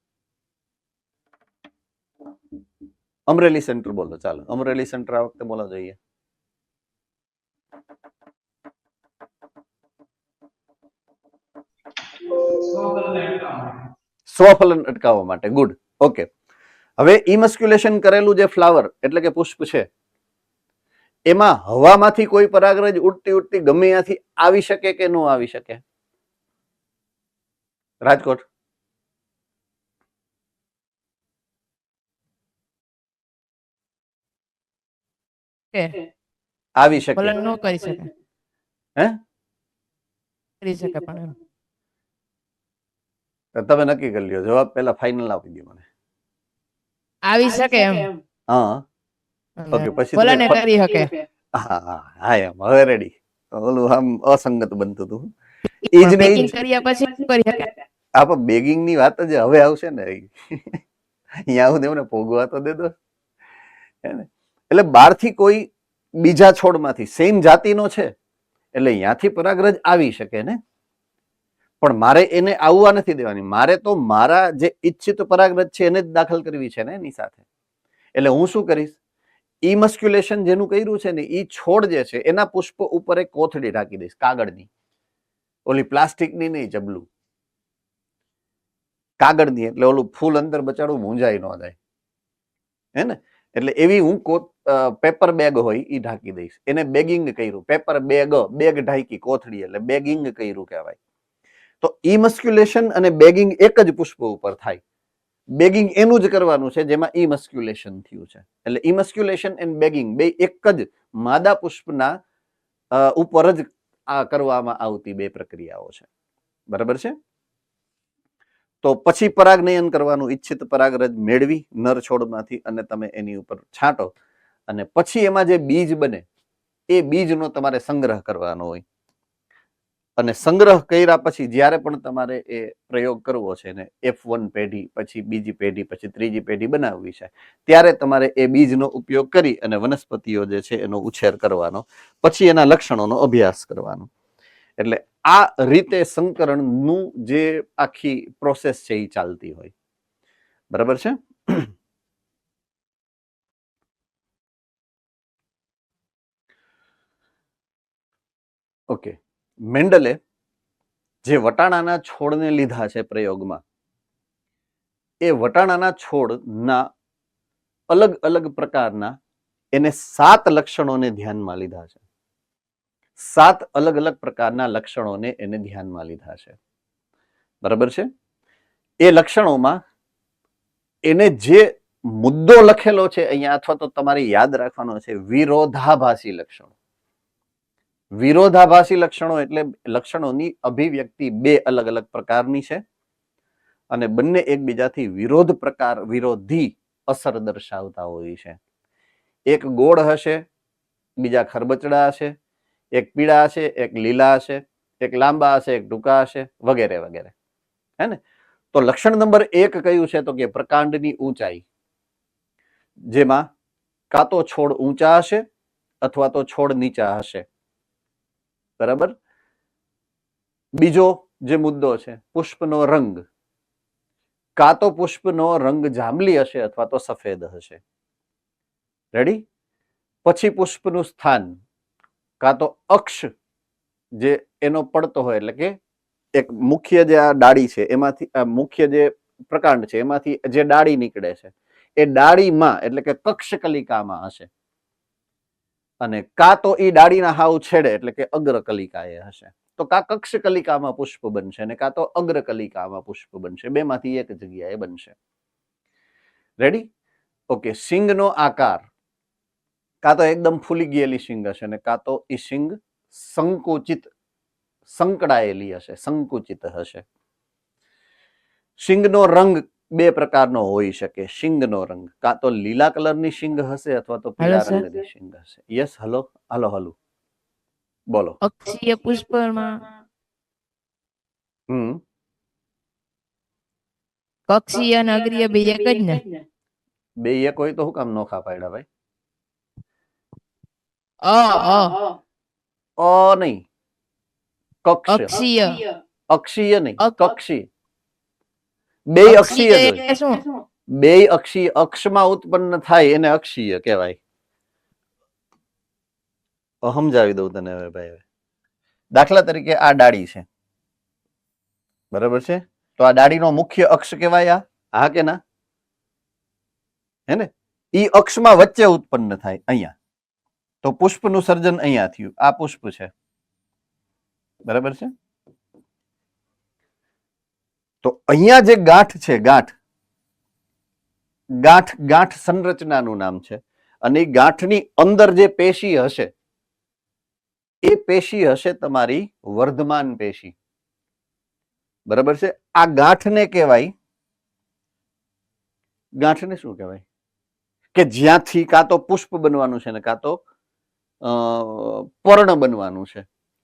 અમરેલી સેન્ટર બોલો. ચાલો અમરેલી સેન્ટર આ વખતે બોલો જોઈએ. સ્વફલન અટકાવવા માટે. ગુડ. ઓકે. હવે ઇમસ્ક્યુલેશન કરેલું જે ફ્લાવર એટલે કે પુષ્પ છે એમાં હવામાંથી કોઈ પરાગરજ ઉડતી ઉડતી ગમે ત્યાંથી આવી શકે કે ન આવી શકે? રાજકોટ આવી શકે? ફલન ન કરી શકે. હે? કરી શકે પણ તમે નક્કી કરી લ્યો. જવાબ પહેલા ફાઇનલ આપી દો મને. આવી શકે એમ. હા. ઓકે. પછી ફલન કરી શકે. હા એમ. હવે રેડી. ઓલું આમ અસંગત બનતું હતું. ઈ જ બેકિંગ નહીં. કર્યા પછી શું કરી શકે? આ પણ બેગિંગ ની વાત જ હવે આવશે ને. અહીંયા આવું દેવું ને, ભોગવા તો દે દો. એટલે બહારથી કોઈ બીજા છોડમાંથી સેમ જાતિનો છે એટલે અહીંયાથી પરાગરજ આવી શકે ને, પણ મારે એને આવવા નથી દેવાની. મારે તો મારા જે ઈચ્છિત પરાગરજ છે એને જ દાખલ કરવી છે ને એની સાથે. એટલે હું શું કરીશ, ઇમસ્ક્યુલેશન જેનું કર્યું છે ને એ છોડ જે છે એના પુષ્પ ઉપર એક કોથળી ઢાંકી દઈશ, કાગળની. ઓલી પ્લાસ્ટિકની નહીં, જબલું કાગળની. એટલે ઓલું ફૂલ અંદર બચાડું મૂંઝાઈ ન જાય. હે ને? એટલે એવી હું પેપર બેગ હોય એ ઢાંકી દઈશ. એને બેગિંગ કર્યું. પેપર બેગ, બેગ ઢાંકી કોથળી એટલે બેગિંગ કર્યું કહેવાય. તો ઇમસ્ક્યુલેશન અને બેગિંગ એક જ પુષ્પ ઉપર થાય. બેગિંગ એનું જ કરવાનું છે જેમાં ઇમસ્ક્યુલેશન થયું છે. એટલે ઇમસ્ક્યુલેશન એન્ડ બેગિંગ બે એક જ માદા પુષ્પના ઉપર જ આ કરવામાં આવતી બે પ્રક્રિયાઓ છે. બરાબર છે? તો પછી પરાગનયન કરવાનું. ઈચ્છિત પરાગરજ મેળવી નર છોડમાંથી અને તમે એની ઉપર છાંટો અને પછી એમાં જે બીજ બને એ બીજનો તમારે સંગ્રહ કરવાનો હોય. અને સંગ્રહ કર્યા પછી જ્યારે પણ તમારે એ પ્રયોગ કરવો છે ને, F1 પેઢી, પછી બીજી પેઢી, પછી ત્રીજી પેઢી બનાવવી છે, ત્યારે તમારે એ બીજનો ઉપયોગ કરી અને વનસ્પતિઓ જે છે એનો ઉછેર કરવાનો, પછી એના લક્ષણોનો અભ્યાસ કરવાનો. એટલે આ રીતે સંકરણનું જે આખી પ્રોસેસ છે એ ચાલતી હોય. બરાબર છે? ઓકે. મેન્ડલે જે વટાણાના છોડને લીધા છે પ્રયોગમાં, એ વટાણાના છોડના અલગ અલગ પ્રકારના એને 7 લક્ષણોને ધ્યાનમાં લીધા છે. 7 અલગ અલગ પ્રકારના લક્ષણોને એને ધ્યાનમાં લીધા છે. બરાબર છે? એ લક્ષણોમાં એને જે મુદ્દો લખેલો છે અહીંયા, અથવા તો તમારે યાદ રાખવાનો છે, વિરોધાભાસી લક્ષણો. વિરોધાભાસી લક્ષણો એટલે લક્ષણોની અભિવ્યક્તિ 2 અલગ અલગ પ્રકારની છે અને બંને એકબીજાથી વિરોધી અસર દર્શાવતા હોય છે. એક ગોળ હશે, બીજા ખરબચડા હશે, એક પીળા હશે, એક લીલા હશે, એક લાંબા હશે, એક ટૂંકા હશે, વગેરે વગેરે. હે ને? તો લક્ષણ નંબર 1 કયું છે? તો કે પ્રકાંડની ઊંચાઈ, જેમાં કાં તો છોડ ઊંચા હશે અથવા તો છોડ નીચા હશે. બરાબર? બીજો જે મુદ્દો છે, પુષ્પનો રંગ, કાં તો પુષ્પનો રંગ જાંબલી હશે અથવા તો સફેદ હશે. રેડી? પછી પુષ્પનું સ્થાન, કાં તો અક્ષ જે એનો પડતો હોય, એટલે કે એક મુખ્ય જે આ ડાળી છે એમાંથી, મુખ્ય જે પ્રકાંડ છે એમાંથી જે ડાળી નીકળે છે એ ડાળીમાં એટલે કે કક્ષકલિકામાં હશે, અને કાં તો એ ડાળીના હાવ છેડે એટલે કે અગ્રકલિકા એ હશે. તો કાં કક્ષકલિકામાં પુષ્પ બનશે ને કાં તો અગ્રકલિકામાં પુષ્પ બનશે. બેમાંથી એક જગ્યાએ બનશે. રેડી? ઓકે. શિંગનો આકાર, કાં તો એકદમ ફૂલી ગયેલી શિંગ હશે ને કાં તો એ શિંગ સંકુચિત, સંકળાયેલી હશે, સંકુચિત હશે. શિંગનો રંગ 2 પ્રકારનો હોઈ શકે. શિંગનો રંગ કાં તો લીલા કલરની શિંગ હશે અથવા તો પીળા રંગની શિંગ હશે. યસ, હલો હલો હલો બોલો. અક્ષીય પુષ્પમાં કક્ષીય અને અગ્રીય બે એક જ ને? 2 એક હોય તો હું કામ નોખા પાડ્યા ભાઈ? નહીં, કક્ષ. અક્ષીય. અક્ષીય નહીં, કક્ષી. 2 અક્ષીય જ હોય. શું? 2 અક્ષીય, અક્ષમાં ઉત્પન્ન થાય એને અક્ષીય કહેવાય. સમજાવી દઉં તને હવે ભાઈ. દાખલા તરીકે આ ડાળી છે, બરાબર છે? તો આ ડાળીનો મુખ્ય અક્ષ કહેવાય આ, હા કે ના? હે ને? ઈ અક્ષમાં વચ્ચે ઉત્પન્ન થાય અહીંયા. તો પુષ્પનું સર્જન અહીંયા થયું. આ પુષ્પ છે, બરાબર છે? તો અહીંયા જે ગાંઠ છે, ગાંઠ સંરચનાનું નામ છે, અને ગાંઠની અંદર જે પેશી હશે એ પેશી હશે તમારી વર્ધમાન પેશી. બરાબર છે? આ ગાંઠને કહેવાય, ગાંઠને શું કહેવાય? કે જ્યાંથી કાં તો પુષ્પ બનવાનું છે ને કાં તો પર્ણ બનવાનું છે,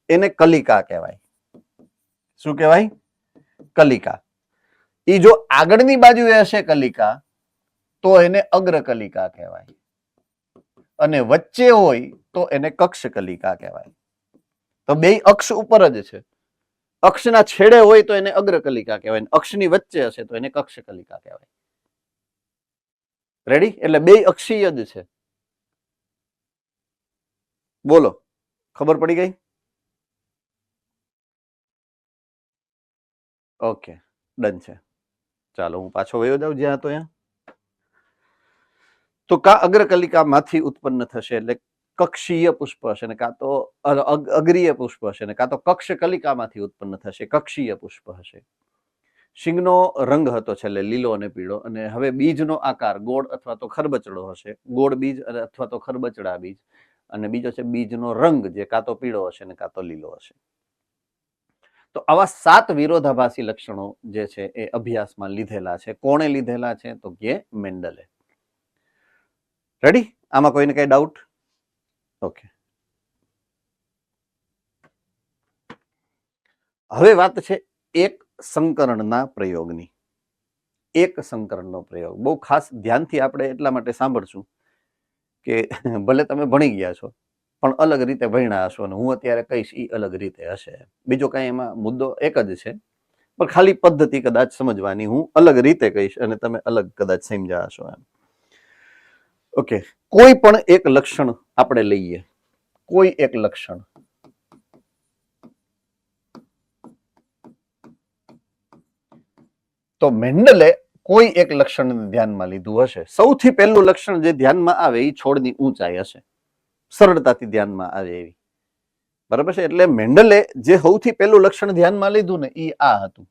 એને કલિકા કહેવાય. શું કહેવાય? કલિકા. એ જો આગળની બાજુએ હશે કલિકા તો એને અગ્રકલિકા કહેવાય, અને વચ્ચે હોય તો એને કક્ષકલિકા કહેવાય. તો 2 અક્ષ ઉપર જ છે. અક્ષના છેડે હોય તો એને અગ્રકલિકા કહેવાય, અક્ષની વચ્ચે હશે તો એને કક્ષકલિકા કહેવાય. રેડી? એટલે 2 અક્ષીય જ છે. બોલો, ખબર પડી ગઈ? ઓકે, ડન છે. ચાલો હું પાછો વયો જાઉં જ્યાં હતો ત્યાં. તો કા અગ્રકલિકામાંથી ઉત્પન્ન થશે એટલે કક્ષીય પુષ્પ હશે, ને કાં તો અગ્રીય પુષ્પ હશે, ને કાં તો કક્ષકલિકામાંથી ઉત્પન્ન થશે, કક્ષીય પુષ્પ હશે. શિંગનો રંગ હતો છેલ્લે લીલો અને પીળો, અને હવે બીજનો આકાર ગોળ અથવા તો ખરબચડો હશે. ગોળ બીજ અથવા તો ખરબચડા બીજ. અને બીજો છે બીજનો રંગ, જે કાં તો પીળો હશે ને કાં તો લીલો હશે. તો આવા 7 વિરોધાભાસી લક્ષણો જે છે એ અભ્યાસમાં લીધેલા છે. કોણે લીધેલા છે? તો કે મેન્ડલે. રેડી? આમાં કોઈને કઈ ડાઉટ? ઓકે. હવે વાત છે એક સંકરણના પ્રયોગની. એક સંકરણનો પ્રયોગ બહુ ખાસ ધ્યાનથી આપણે એટલા માટે સાંભળશું કે ભલે તમે ભણી ગયા છો પણ અલગ રીતે ભણ્યા હશો, અને હું અત્યારે કહીશ એ અલગ રીતે હશે. બીજો કઈ એમાં મુદ્દો એક જ છે, પણ ખાલી પદ્ધતિ કદાચ સમજવાની હું અલગ રીતે કહીશ અને તમે અલગ કદાચ સમજ્યા હશો એમ. ઓકે. કોઈ પણ એક લક્ષણ આપણે લઈએ, કોઈ એક લક્ષણ. તો મેન્ડલે કોઈ એક લક્ષણ ધ્યાનમાં લીધું હશે. સૌથી પહેલું લક્ષણ જે ધ્યાનમાં આવે એ છોડની ઊંચાઈ હશે, સરળતાથી ધ્યાનમાં આવે એવી. બરાબર છે. એટલે મેન્ડલે જે સૌથી પહેલું લક્ષણ ધ્યાનમાં લીધું ને એ આ હતું,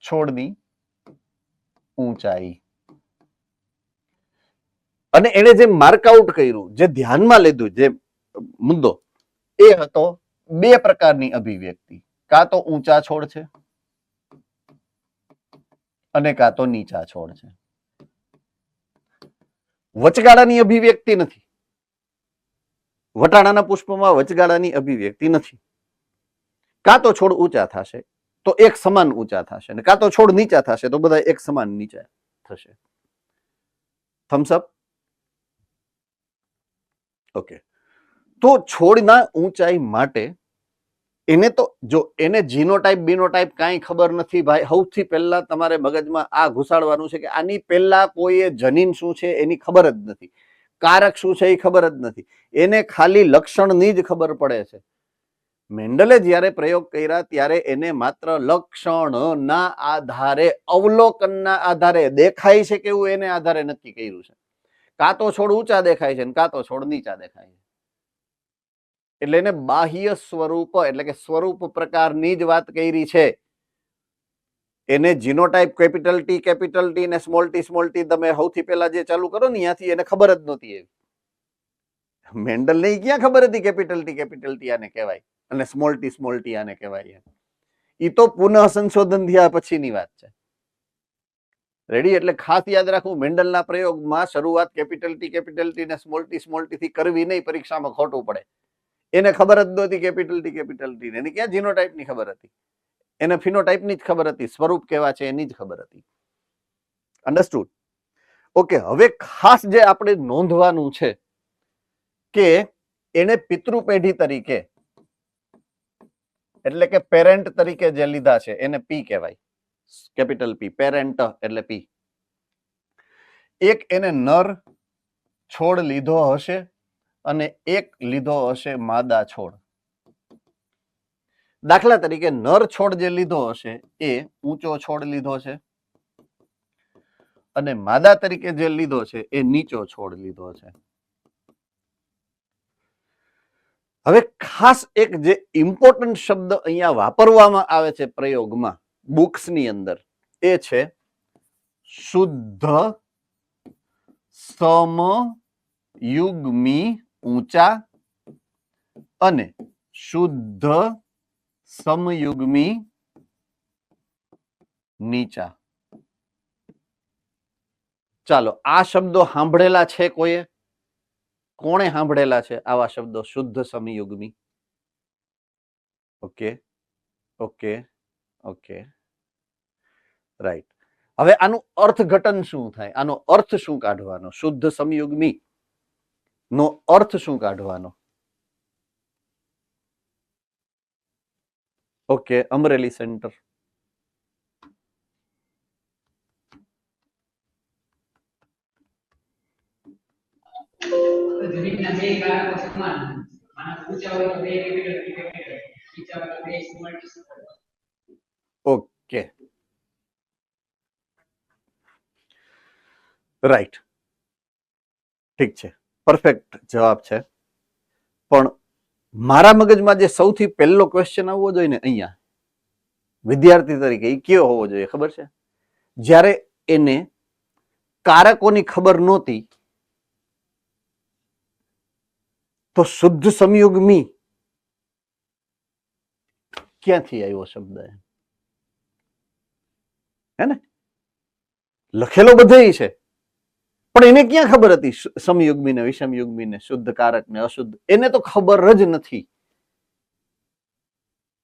છોડની ઊંચાઈ. અને એને જે માર્કઆઉટ કર્યું, જે ધ્યાનમાં લીધું, જે મુદ્દો એ હતો બે પ્રકારની અભિવ્યક્તિ, કાં તો ઊંચા છોડ છે અને કાં તો નીચા છોડ છે. વચગાળાની અભિવ્યક્તિ નથી. વટાણાના પુષ્પમાં વચગાળાની અભિવ્યક્તિ નથી. કાં તો છોડ ઊંચા થશે તો એક સમાન ઊંચા થશે, અને કાં તો છોડ નીચા થશે તો બધા એક સમાન નીચા થશે. થમ્સ અપ. ઓકે. તો છોડના ઊંચાઈ માટે એને તો જો એને જીનોટાઈપ બીનોટાઈપ કાંઈ ખબર નથી ભાઈ. સૌથી પહેલા તમારે મગજમાં આ ઘુસાડવાનું છે કે આની પહેલા કોઈએ જનીન શું છે એની ખબર જ નથી, કારક શું છે એ ખબર જ નથી. એને ખાલી લક્ષણની જ ખબર પડે છે. મેન્ડલે જ્યારે પ્રયોગ કર્યા ત્યારે એને માત્ર લક્ષણના આધારે, અવલોકનના આધારે, દેખાય છે કેવું એને આધારે નક્કી કર્યું છે. કાં તો છોડ ઊંચા દેખાય છે ને કાં તો છોડ નીચા દેખાય છે. એટલે એને બાહ્ય સ્વરૂપ એટલે કે સ્વરૂપ પ્રકારની જ વાત કરી છે. એને જીનોટાઈપ કેપિટલ ટી ને સ્મોલ ટી તમે સૌથી પહેલા જે ચાલુ કરો ને ત્યાંથી એને ખબર જ નહોતી એવી. મેન્ડલને ક્યાં ખબર હતી કેપિટલ ટી આને કહેવાય અને સ્મોલ ટી આને કહેવાય? એ તો પુનઃ સંશોધન થયા પછીની વાત છે. રેડી? એટલે ખાસ યાદ રાખવું, મેન્ડલના પ્રયોગમાં શરૂઆત કેપિટલ ટી ને સ્મોલ ટી થી કરવી નહીં, પરીક્ષામાં ખોટું પડે. એને ખબર જ નહોતી કેપિટલ ટી ને. એને ક્યાં જીનોટાઈપ ની ખબર હતી? એને ફિનોટાઈપ ની જ ખબર હતી, સ્વરૂપ કેવા છે એની જ ખબર હતી. અન્ડરસ્ટુડ? ઓકે. હવે ખાસ જે આપણે નોંધવાનું છે કે એને પિતૃ પેઢી તરીકે એટલે કે પેરેન્ટ તરીકે જે લીધા છે એને પી કહેવાય. કેપિટલ પી, પેરેન્ટ એટલે પી. એક એને નર છોડ લીધો હશે અને એક લીધો હશે માદા છોડ. દાખલા તરીકે નર છોડ જે લીધો હશે એ ઊંચો છોડ લીધો છે અને માદા તરીકે જે લીધો છે એ નીચો છોડ લીધો છે. હવે ખાસ એક જે ઇમ્પોર્ટન્ટ શબ્દ અહીંયા વાપરવામાં આવે છે પ્રયોગમાં, બુક્સની અંદર, એ છે શુદ્ધ સમયુગ્મી ઊંચા અને શુદ્ધ સમયુગ્મી નીચા. ચાલો, આ શબ્દો સાંભળેલા છે કોઈએ? કોણે સાંભળેલા છે આવા શબ્દો? શુદ્ધ સમયુગ્મી. Okay okay okay, right. હવે આનું અર્થઘટન શું થાય? આનો અર્થ શું કાઢવાનો? શુદ્ધ સમયુગ્મી નો અર્થ શું કાઢવાનો? Okay, Amreli centre. Okay, right, ઠીક છે, પરફેક્ટ જવાબ છે. પણ મારા મગજમાં જે સૌથી પહેલો ક્વેશ્ચન આવવો જોઈએ ને અહીંયા વિદ્યાર્થી તરીકે, એ કયો હોવો જોઈએ ખબર છે? જ્યારે એને કારકોની ખબર નહોતી તો શુદ્ધ સમયુગ્મી ક્યાંથી આવ્યો શબ્દ? હે ને? લખેલો બધે છે પણ એને ક્યાં ખબર હતી સમયુગ્મી ને વિષમયુગ્મી ને શુદ્ધ કારક ને અશુદ્ધ? એને તો ખબર જ નથી.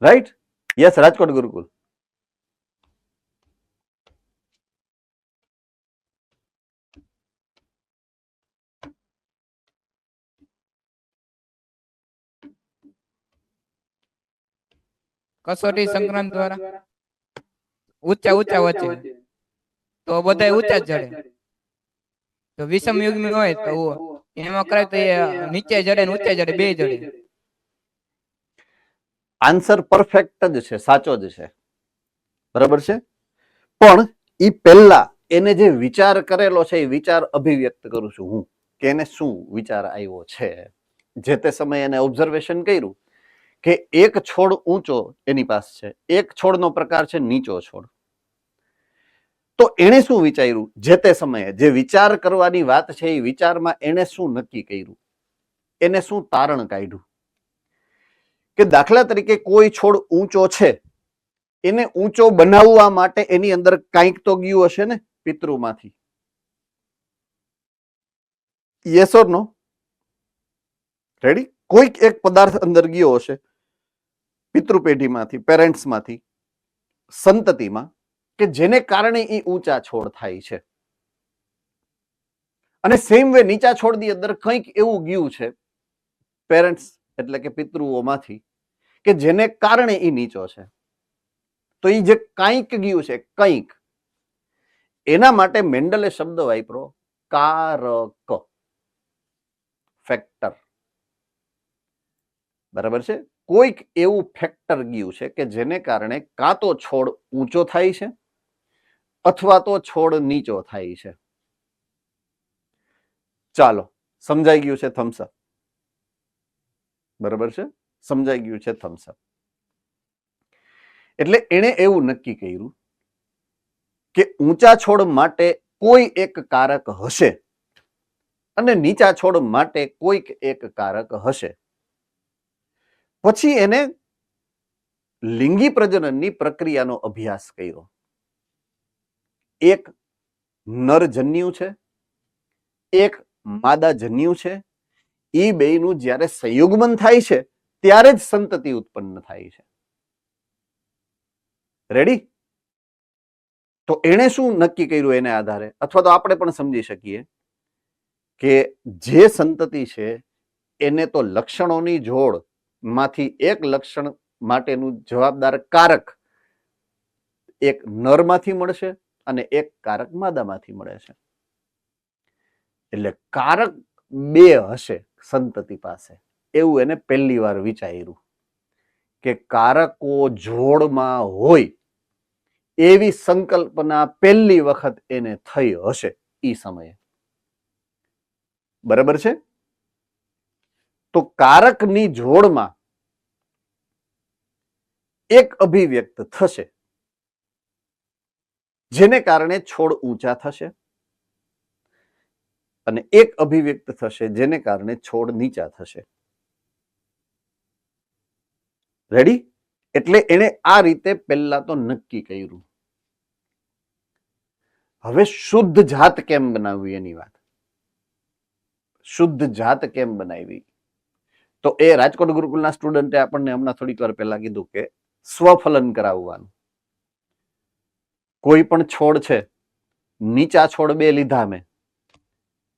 રાઈટ? યસ, રાજકોટ ગુરુકુલ. કસોટી સંક્રાંત દ્વારા ઊંચા ઊંચા વચ્ચે તો બધા ઊંચા જ જડે. તો વિષમ યુગ્મી હોય તો એમાં કરે તો એ નીચે જડે ને ઊંચે જડે, બે જડે. આન્સર પરફેક્ટ જ છે, સાચો જ છે, બરાબર છે. પણ ઈ પહેલા એને જે વિચાર કરેલો છે એ વિચાર અભિવ્યક્ત કરું છું હું, કે એને શું વિચાર આવ્યો છે. જે તે સમયે એને ઓબ્ઝર્વેશન કર્યું કે એક છોડ ઊંચો એની પાસે છે, એક છોડનો પ્રકાર છે નીચો છોડ. તો એણે શું વિચાર્યું, જે તે સમયે જે વિચાર કરવાની વાત છે એ વિચારમાં એને શું નક્કી કર્યું, એને શું તારણ કાઢ્યું કે દાખલા તરીકે કોઈ છોડ ઊંચો છે, એને ઊંચો બનાવવા માટે એની અંદર કંઈક તો ગયું હશે ને પિતૃમાંથી. Yes or no? રેડી? કોઈક એક પદાર્થ અંદર ગયો હશે પિતૃપેઢીમાંથી, પેરેન્ટ્સમાંથી, સંતતિમાં, કે જેને કારણે એ ઊંચા છોડ થાય છે. અને સેમ વે નીચા છોડની અંદર કંઈક એવું ગયું છે પેરેન્ટ્સ એટલે કે પિતૃઓમાંથી કે જેને કારણે એ નીચો છે. તો એ જે કંઈક ગયું છે, કંઈક, એના માટે મેન્ડલે શબ્દ વાપરો કારક, ફેક્ટર. બરાબર છે? કોઈક એવું ફેક્ટર ગયું છે કે જેને કારણે કાં તો છોડ ઊંચો થાય છે અથવા તો છોડ નીચો થાય છે. ચાલો, સમજાઈ ગયું છે થમ્સઅપ? બરાબર છે? સમજાઈ ગયું છે થમ્સઅપ? એટલે એણે એવું નક્કી કર્યું કે ઊંચા છોડ માટે કોઈ એક કારક હશે અને નીચા છોડ માટે કોઈક એક કારક હશે. પછી એને લિંગી પ્રજનનની પ્રક્રિયાનો અભ્યાસ કર્યો. એક નર જન્યુ છે, એક માદા જન્યુ છે. એ બેયનું જ્યારે સંયુગ્મન થાય છે ત્યારે જ સંતતિ ઉત્પન્ન થાય છે. રેડી? તો એણે શું નક્કી કર્યું એને આધારે, અથવા તો આપણે પણ સમજી શકીએ કે જે સંતતિ છે એને તો લક્ષણોની જોડ માંથી એક લક્ષણ માટેનું જવાબદાર કારક એક નરમાંથી મળશે અને એક કારક માદામાંથી મળે છે. એટલે કારક બે હશે સંતતિ પાસે, એવું એને પહેલી વાર વિચાર્યું કે કારકો જોડમાં હોય એવી સંકલ્પના પહેલી વખત એને થઈ હશે ઈ સમયે. બરાબર છે? તો કારકની જોડમાં એક અભિવ્યક્ત થશે જેને કારણે છોડ ઊંચા થશે અને એક અભિવ્યક્ત થશે જેને કારણે છોડ નીચા થશે. રેડી? એટલે એને આ રીતે પહેલા તો નક્કી કર્યું. હવે શુદ્ધ જાત કેમ બનાવવી એની વાત. શુદ્ધ જાત કેમ બનાવી? તો એ રાજકોટ ગુરુકુલના સ્ટુડન્ટે આપણને હમણાં થોડીક વાર પહેલા કીધું કે સ્વફલન કરાવવાનું. કોઈ પણ છોડ છે, નીચા છોડ બે લીધા મેં,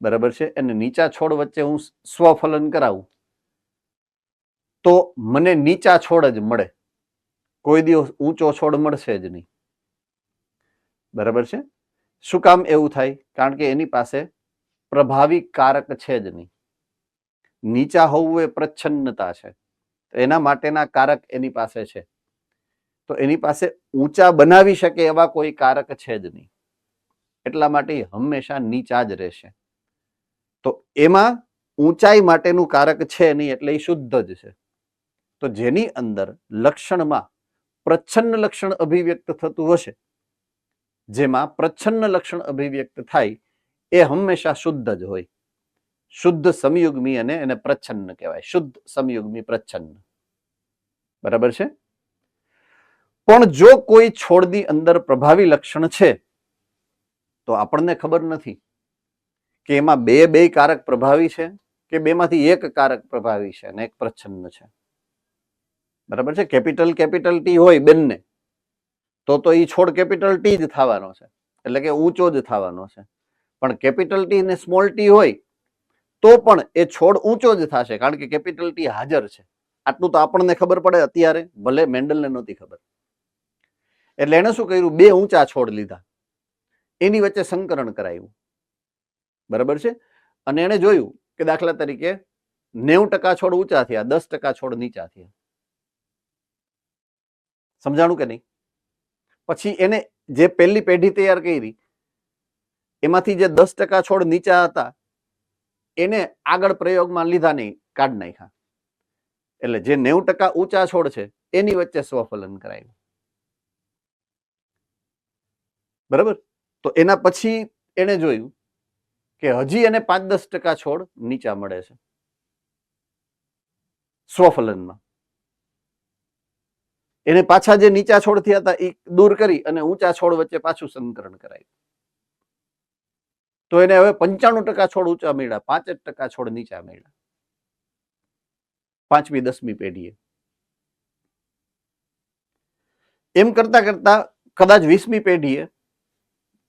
બરાબર છે, અને નીચા છોડ વચ્ચે હું સ્વફલન કરાવું તો મને નીચા છોડ જ મળે, કોઈ દિવસ ઊંચો છોડ મળશે જ નહીં. બરાબર છે? શું કામ એવું થાય? કારણ કે એની પાસે પ્રભાવી કારક છે જ નહીં. નીચા હોવું એ પ્રચ્છન્નતા છે, એના માટેના કારક એની પાસે છે. તો એની પાસે ઊંચા બનાવી શકે એવા કોઈ કારક છે જ નહીં. એટલા માટે હંમેશા નીચા જ રહેશે. તો એમાં ઊંચાઈ માટેનું કારક છે નહીં, એટલે એ શુદ્ધ જ છે. તો જેની અંદર લક્ષણમાં પ્રચ્છન્ન લક્ષણ અભિવ્યક્ત થતું હશે, જેમાં પ્રચ્છન્ન લક્ષણ અભિવ્યક્ત થાય એ હંમેશા શુદ્ધ જ હોય. શુદ્ધ સમયુગ્મી અને એને પ્રચ્છન્ન કહેવાય. શુદ્ધ સમયુગ્મી પ્રચ્છન્ન. બરાબર છે? પણ જો કોઈ છોડની અંદર પ્રભાવી લક્ષણ છે તો આપણને ખબર નથી કે એમાં બે કારક પ્રભાવી છે કે બેમાંથી એક કારક પ્રભાવી છે અને એક પ્રચ્છન્ન છે. બરાબર છે? કેપિટલ ટી હોય બંને તો એ છોડ કેપિટલ ટી જ થવાનો છે, એટલે કે ઊંચો જ થવાનો છે. પણ કેપિટલ ટી ને સ્મોલ ટી હોય તો પણ એ છોડ ઊંચો જ થશે, કારણ કે કેપિટલ ટી હાજર છે. આટલું તો આપણને ખબર પડે અત્યારે, ભલે મેન્ડલને નહોતી ખબર. એટલે એને શું કર્યું? બે ઊંચા છોડ લીધા, એની વચ્ચે સંકરણ કરાયું. બરાબર છે? અને એને જોયું કે દાખલા તરીકે 90% છોડ ઊંચા થયા, 10% છોડ નીચા થયા. સમજાણું કે નહીં? પછી એને જે પહેલી પેઢી તૈયાર કરી એમાંથી જે 10% છોડ નીચા હતા એને આગળ પ્રયોગમાં લીધા નહીં, કાઢ નાખ્યા. એટલે જે 90% ઊંચા છોડ છે એની વચ્ચે સ્વફલન કરાયું. બરાબર. તો એના પછી એને જોયું કે હજી એને 5-10% છોડ નીચા મળે છે સ્વફલનમાં. એને પાછા જે નીચા છોડ થયા હતા એ દૂર કરી અને ઊંચા છોડ વચ્ચે પાછું સંકરણ કરાયું. તો એને હવે 95% છોડ ઊંચા મળ્યા, 5% છોડ નીચા મળ્યા 5મી 10મી પેઢીએ. એમ કરતા કરતા કદાચ 20મી પેઢીએ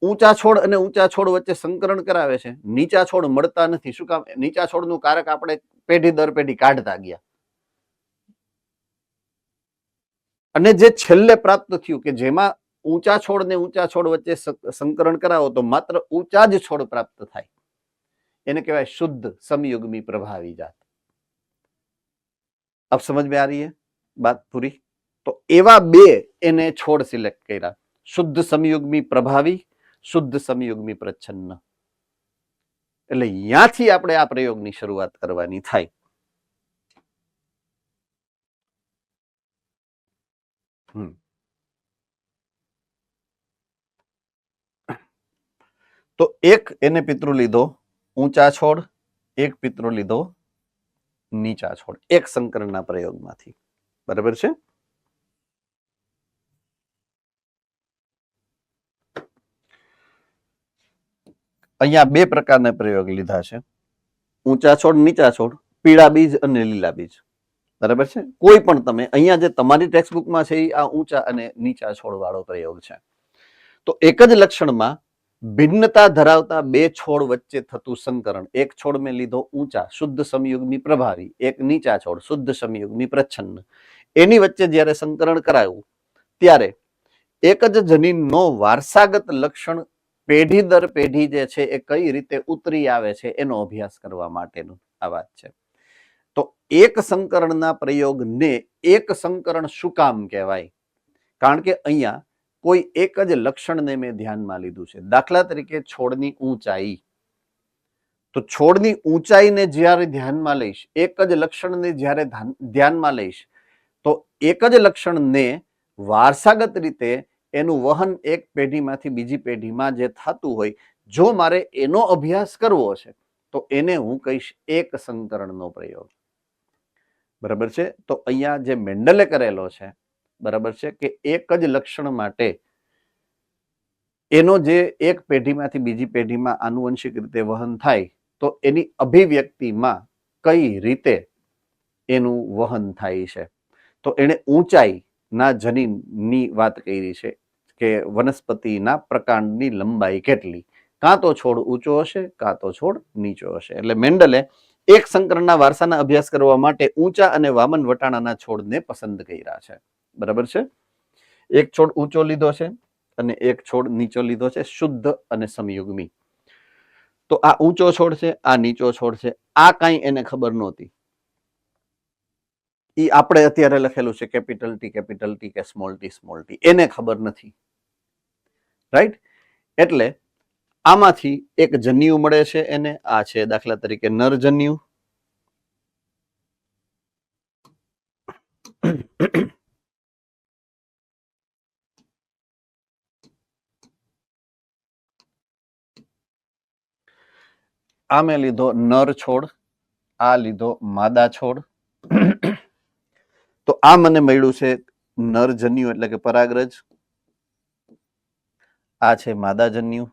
ઊંચા છોડ અને ઊંચા છોડ વચ્ચે સંકરણ કરાવે છે, નીચા છોડ મળતા નથી. શું કામ? નીચા છોડનું કારક આપણે પેઢી દર પેઢી કાઢતા ગયા. અને જે છેલ્લે પ્રાપ્ત થયું કે જેમાં ઊંચા છોડ ને ઊંચા છોડ વચ્ચે સંકરણ કરાવો તો માત્ર ઊંચા જ છોડ પ્રાપ્ત થાય. એને કહેવાય શુદ્ધ સમયુગ્મી પ્રભાવી જાત. अब समझ में आ रही है बात पूरी? तो एवा बे એને છોડ સિલેક્ટ કર્યા, શુદ્ધ સમયુગ્મી પ્રભાવી, શુદ્ધ સમયુગ્મી પ્રચ્છન્ન. એટલે ત્યાંથી આપણે આ પ્રયોગની શરૂઆત કરવાની થાય. તો એક એને પિતૃ લીધો ઊંચા છોડ, એક પિતૃ લીધો નીચા છોડ, એક સંકરણના પ્રયોગમાંથી. બરાબર છે? અહીંયા બે પ્રકારના પ્રયોગ લીધા છે, ઊંચા છોડ, નીચા છોડ, પીળા બીજ અને લીલા બીજ. બરાબર છે? કોઈ પણ તમે અહીંયા જે તમારી ટેક્સ્ટબુકમાં છે એ આ ઊંચા અને નીચા છોડ વાળો પ્રયોગ છે. તો એક જ લક્ષણમાં ભિન્નતા ધરાવતા બે છોડ વચ્ચે થતું સંકરણ. એક છોડ મેં લીધો ઊંચા શુદ્ધ સમયુગ્મી પ્રભાવી, એક નીચા છોડ શુદ્ધ સમયુગ્મી પ્રચ્છન્ન. એની વચ્ચે જ્યારે સંકરણ કરાયું ત્યારે એક જ જનીનનો વારસાગત લક્ષણ પેઢી દર પેઢી જે છે એ કઈ રીતે ઉતરી આવે છે એનો અભ્યાસ કરવા માટેનું આ વાત છે. તો એક સંકરણના પ્રયોગને એક સંકરણ શું કામ કહેવાય? કારણ કે અહીંયા કોઈ એક જ લક્ષણને મેં ધ્યાનમાં લીધું છે. દાખલા તરીકે છોડની ઊંચાઈ. તો છોડની ઊંચાઈને જ્યારે ધ્યાનમાં લઈશ, એક જ લક્ષણને જ્યારે ધ્યાનમાં લઈશ, તો એક જ લક્ષણને વારસાગત રીતે એનું વહન એક પેઢીમાંથી બીજી પેઢીમાં જે થતું હોય, જો મારે એનો અભ્યાસ કરવો છે તો એને હું કહીશ એક સંકરણનો પ્રયોગ. બરાબર છે? તો અહીંયા જે મેન્ડલે કરેલો છે, બરાબર છે, કે એક જ લક્ષણ માટે એનો જે એક પેઢીમાંથી બીજી પેઢીમાં આનુવંશિક રીતે વહન થાય તો એની અભિવ્યક્તિમાં કઈ રીતે એનું વહન થાય છે. તો એને ઊંચાઈના જનીનની વાત કરી છે કે વનસ્પતિના પ્રકાંડની લંબાઈ કેટલી, કાં તો છોડ ઊંચો હશે કાં તો છોડ નીચો હશે. એટલે મેન્ડલે એક સંકરણના વારસાના અભ્યાસ કરવા માટે ઊંચા અને વામન વટાણાના છોડને પસંદ કર્યા છે. બરાબર છે? એક છોડ ઊંચો લીધો છે અને એક છોડ નીચો લીધો છે, શુદ્ધ અને સમયુગ્મી. તો આ ઊંચો છોડ છે, આ નીચો છોડ છે. આ કાંઈ એને ખબર નહોતી. ઈ આપણે અત્યારે લખેલું છે કેપિટલ ટી કે સ્મોલ ટી, એને ખબર નથી. રાઈટ? એટલે આમાંથી એક જન્યુ મળે છે એને. આ છે દાખલા તરીકે નર જન્યુ. આ મેં લીધો નર છોડ, આ લીધો માદા છોડ. તો આ મને મળ્યું છે નર જન્યુ એટલે કે પરાગરજ. આ છે માદા જન્યુ.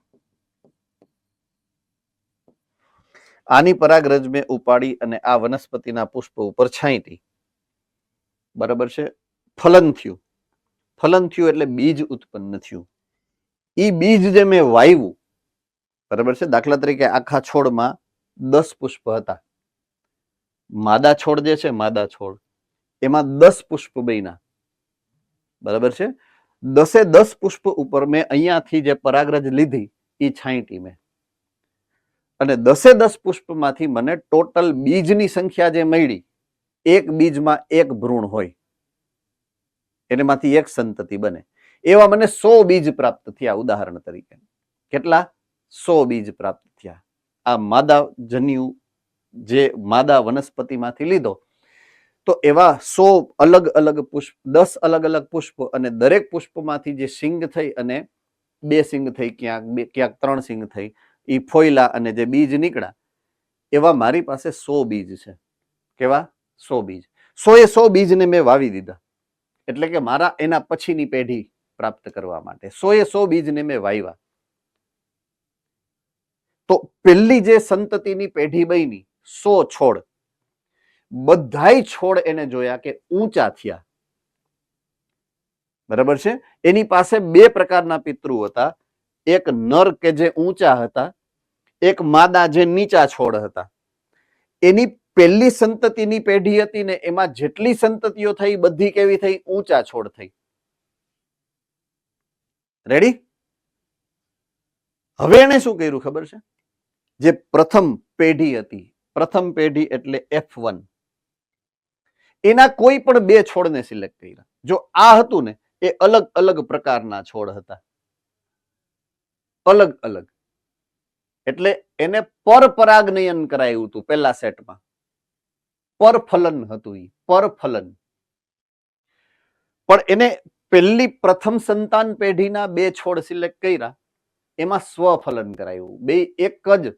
આની પરાગરજ મેં ઉપાડી અને આ વનસ્પતિના પુષ્પ ઉપર છાંટી. બરાબર છે? ફલન થયું. ફલન થયું એટલે બીજ ઉત્પન્ન થયું. ઈ બીજ જે મેં વાવ્યું, બરાબર છે, દાખલા તરીકે આખા છોડમાં 10 પુષ્પ હતા. માદા છોડ જે છે, માદા છોડ, એમાં 10 પુષ્પ બન્યા. બરાબર છે? 10 પુષ્પ ઉપર મેં અહીંયાથી જે પરાગરજ લીધી એ છાંટી મેં, અને 10 પુષ્પમાંથી મને ટોટલ બીજની સંખ્યા જે મળી, એક બીજમાં એક ભ્રૂણ હોય, એનામાંથી એક સંતતિ બને. એવા મને 100 બીજ પ્રાપ્ત થયા. ઉદાહરણ તરીકે કેટલા? 100 બીજ પ્રાપ્ત થયા. આ માદા જન્યુ જે માદા વનસ્પતિમાંથી લીધો, તો એવા 100 અલગ અલગ પુષ્પ, 10 અલગ અલગ પુષ્પ, અને દરેક પુષ્પમાંથી જે સિંગ થઈ અને 2 સિંગ થઈ, ક્યાંક 3 સિંગ થઈ, એ ફોયલા અને જે બીજ નીકળ્યા, એવા મારી પાસે 100 બીજ છે. કેવા? 100 બીજ. 100 બીજને મેં વાવી દીધા. એટલે કે મારા એના પછીની પેઢી પ્રાપ્ત કરવા માટે 100 બીજને મેં વાવ્યા. તો પહેલી જે સંતતિની પેઢી બની 100 છોડ, બધાય છોડ એને જોયા કે ઊંચા થયા. બરાબર છે? એની પાસે 2 પ્રકારના પિતૃ હતા. એક નર કે જે ઊંચા હતા, એક માદા જે નીચા છોડ હતા. એની પહેલી સંતતિની પેઢી હતી ને, એમાં જેટલી સંતતિઓ થઈ બધી કેવી થઈ? ઊંચા છોડ થઈ. રેડી? હવે એને શું કર્યું ખબર છે? જે પ્રથમ પેઢી હતી, પ્રથમ પેઢી એટલે F1, એના કોઈ પણ 2 છોડને સિલેક્ટ કર્યા. જો આ હતું ને, એ અલગ અલગ પ્રકારના છોડ હતા. અલગ અલગ. એટલે એને પરપરાગનયન કરાયું હતું પહેલા સેટમાં. પરફલન હતું, ઈ પરફલન. પણ એને પહેલી પ્રથમ સંતાન પેઢીના 2 છોડ સિલેક્ટ કર્યા, એમાં સ્વફલન કરાયું. બે એક જ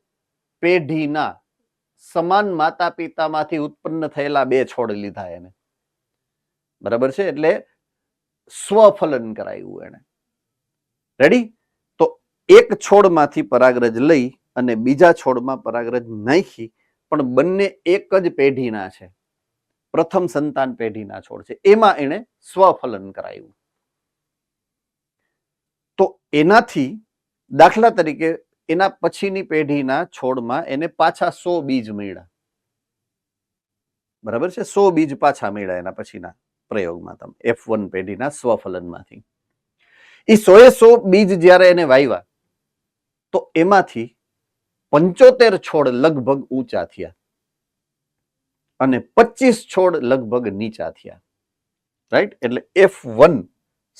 પેઢીના સમાન માતા પિતામાંથી ઉત્પન્ન થયેલા 2 છોડ લીધા એને. બરાબર છે? એટલે સ્વફલન કરાયું એને. રેડી? તો એક છોડમાંથી પરાગરજ લઈ અને બીજા છોડમાં પરાગરજ નાખી, પણ બંને એક જ પેઢીના છે, પ્રથમ સંતાન પેઢીના છોડ છે, એમાં એને સ્વફલન કરાયું. તો એનાથી દાખલા તરીકે એના પછીની પેઢીના છોડમાં એને પાછા 100 બીજ મળ્યા. બરાબર છે? 100 બીજ પાછા મળ્યા એના પછીના પ્રયોગમાં, તમે F1 પેઢીના સ્વફલનમાંથી. એ 100 બીજ જ્યારે એને વાવ્યા, તો એમાંથી 75 છોડ લગભગ ઊંચા થયા અને 25 છોડ લગભગ નીચા થયા. રાઈટ? એટલે F1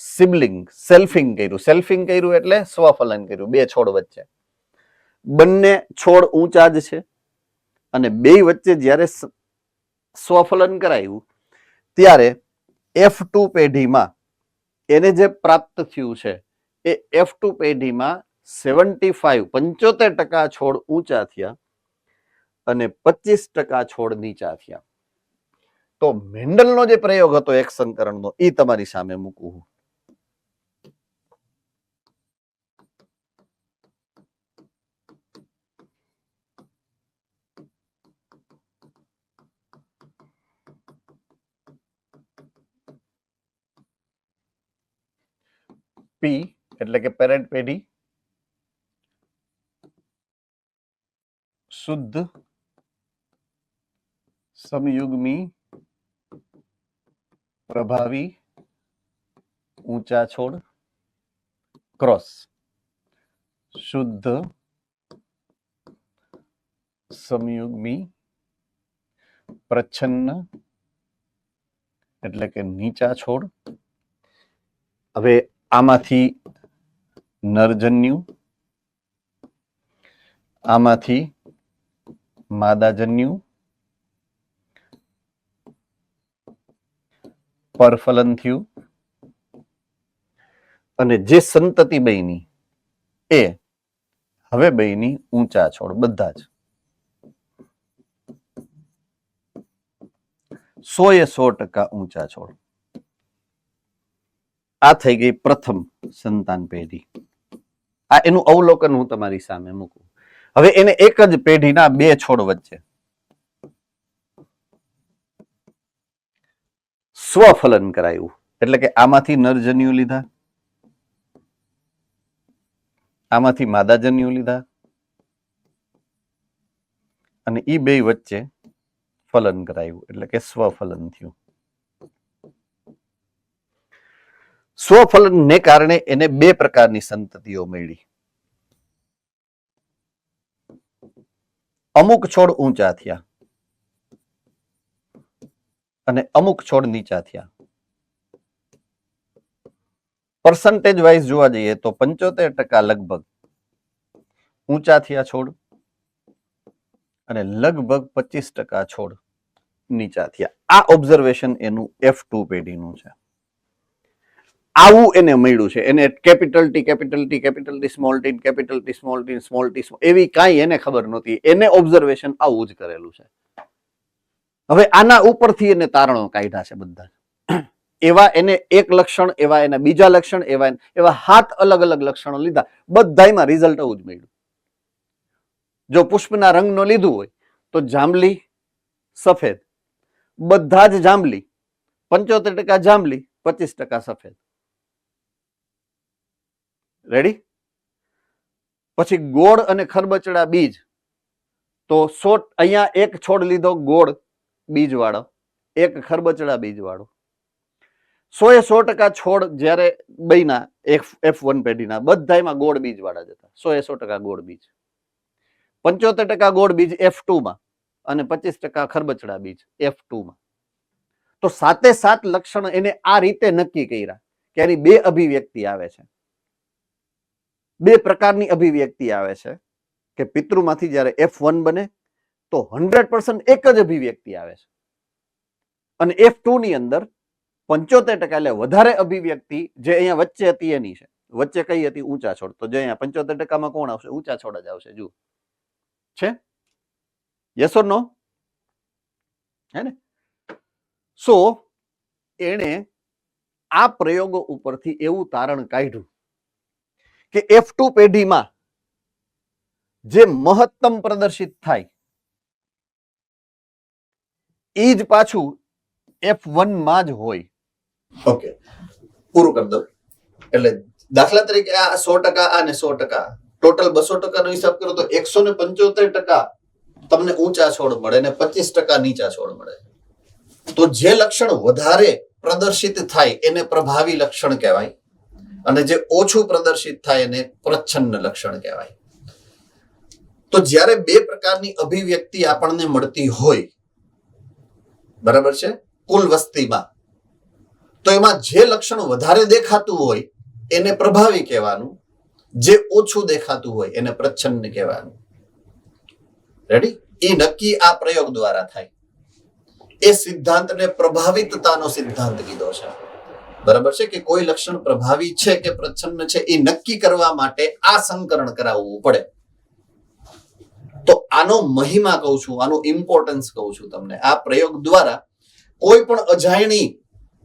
સિબલિંગ સેલ્ફિંગ કર્યું. સેલ્ફિંગ કર્યું એટલે સ્વફલન કર્યું 2 છોડ વચ્ચે. બંને છોડ ઊંચા જ છે, અને 2 વચ્ચે જ્યારે સ્વફલન કરાયું, ત્યારે F2 પેઢીમાં એને જે પ્રાપ્ત થયું છે, એ F2 પેઢીમાં 75% છોડ ઊંચા થયા અને 25% છોડ નીચા થયા. તો મેન્ડલનો જે પ્રયોગ હતો એક સંકરણનો, એ તમારી સામે મૂકું. P એટલે કે પેરેન્ટ પેઢી, શુદ્ધ સમયુગ્મી પ્રભાવી ઊંચા છોડ, ક્રોસ શુદ્ધ સમયુગ્મી પ્રચ્છન્ન એટલે કે નીચા છોડ. હવે આમાંથી નરજન્યુ, આમાંથી માદાજન્યુ, પરફલન થયું, અને જે સંતતિ બની એ હવે બની ઊંચા છોડ. બધા જ 100% ઊંચા છોડ. આ થઈ ગઈ પ્રથમ સંતાન પેઢી. આ એનું અવલોકન હું તમારી સામે મૂકું. હવે એને એક જ પેઢીના 2 છોડ વચ્ચે સ્વફલન કરાયું. એટલે કે આમાંથી નરજન્યુ લીધા, આમાંથી માદાજન્યુ લીધા, અને ઈ 2 વચ્ચે ફલન કરાયું. એટલે કે સ્વફલન થયું. સ્વફલનને કારણે એને 2 પ્રકારની સંતતિઓ મળી. અમુક છોડ ઊંચા થયા અને અમુક છોડ નીચા થયા. પર્સન્ટેજ વાઇઝ જોવા જઈએ તો 75% લગભગ ઊંચા થયા છોડ અને લગભગ 25% છોડ નીચા થયા. આ ઓબ્ઝર્વેશન એનું F2 પેઢીનું છે. આવું એને મળ્યું છે. એને capital T capital T capital T small T capital T small T small T એવી કાંઈ એને ખબર નહોતી. એને ઓબ્ઝર્વેશન આવું જ કરેલું છે. હવે આના ઉપરથી એને તારણો કાઢ્યા છે બધા. એવા એને એક લક્ષણ, એવા એના બીજા લક્ષણ, એવા 7 અલગ અલગ લક્ષણો લીધા. બધાયમાં રિઝલ્ટ આવું જ મળ્યું. જો પુષ્પના રંગનો લીધું હોય તો જાંબલી, સફેદ, બધા જ જાંબલી, 75% જાંબલી, 25% સફેદ. રેડી? પછી ગોળ અને ખરબચડા બીજ તો અહીંયા એક છોડ લીધો ગોળ બીજ વાળો, એક ખરબચડા બીજ વાળો. 100% છોડ જ્યારે બન્યા F1 પેઢીના બધાયમાં ગોળ બીજ વાળા જ હતા. 100% ગોળ બીજ, 75% ગોળ બીજ F2 માં અને 25% ખરબચડા બીજ F2 માં. તો 7 લક્ષણ એને આ રીતે નક્કી કર્યા કે એની 2 અભિવ્યક્તિ આવે છે. 2 પ્રકારની અભિવ્યક્તિ આવે છે કે પિતૃમાંથી જ્યારે F1 બને તો 100% એક જ અભિવ્યક્તિ આવે છે અને F2 ની અંદર 75% એટલે વધારે અભિવ્યક્તિ જે અહીંયા વચ્ચે હતી એની છે. વચ્ચે કઈ હતી? ઊંચા છોડ. તો જે અહીંયા 75% માં કોણ આવશે? ઊંચા છોડ જ આવશે. જુઓ છે, યસ ઓર નો? હે ને? સો એણે આ પ્રયોગો ઉપરથી એવું તારણ કાઢ્યું કે F2 પેઢીમાં જે મહત્તમ પ્રદર્શિત થાય એ જ પાછું F1 માં જ હોય. ઓકે, પૂરું કરી દઉં. એટલે દાખલા તરીકે આ 100% અને 100%, ટોટલ 200% નો હિસાબ કરો તો 175% તમને ઊંચા છોડ મળે ને 25% નીચા છોડ મળે. તો જે લક્ષણ વધારે પ્રદર્શિત થાય એને પ્રભાવી લક્ષણ કહેવાય અને જે ઓછું પ્રદર્શિત થાય એને પ્રચ્છન્ન લક્ષણ કહેવાય. તો જ્યારે 2 પ્રકારની અભિવ્યક્તિ આપણને મળતી હોય, બરાબર છે, કુલ વસ્તીમાં, તો એમાં જે લક્ષણ વધારે દેખાતું હોય એને પ્રભાવી કહેવાનું, જે ઓછું દેખાતું હોય એને પ્રચ્છન્ન કહેવાનું. રેડી? એ નક્કી આ પ્રયોગ દ્વારા થાય. એ સિદ્ધાંતને પ્રભાવિતતાનો સિદ્ધાંત કીધો છે. બરાબર છે કે કોઈ લક્ષણ પ્રભાવી છે કે પ્રચ્છન્ન છે એ નક્કી કરવા માટે આ સંકરણ કરાવવું પડે. તો આનો મહિમા કહું છું, આનું ઇમ્પોર્ટન્સ કહું છું તમને. આ પ્રયોગ દ્વારા કોઈ પણ અજાયણી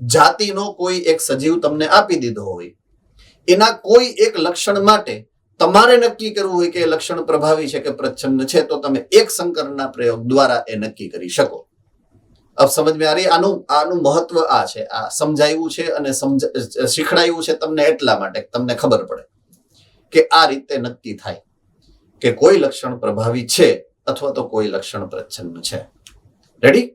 જાતિનો કોઈ એક સજીવ તમને આપી દીધો હોય, એના કોઈ એક લક્ષણ માટે તમારે નક્કી કરવું હોય કે લક્ષણ પ્રભાવી છે કે પ્રચ્છન્ન છે, તો તમે એક સંકરણના પ્રયોગ દ્વારા એ નક્કી કરી શકો. अब समझ में आ रही? આનું મહત્વ આ છે. આ સમજાયું છે અને શીખડાયું છે તમને એટલા માટે તમને ખબર પડે કે આ રીતે નક્કી થાય કે કોઈ લક્ષણ પ્રભાવી છે અથવા તો કોઈ લક્ષણ પ્રચ્છન્ન છે. રેડી?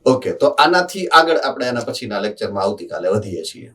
ઓકે, તો આનાથી આગળ આપણે આના પછીના લેક્ચરમાં આવતીકાલે વધીએ છીએ.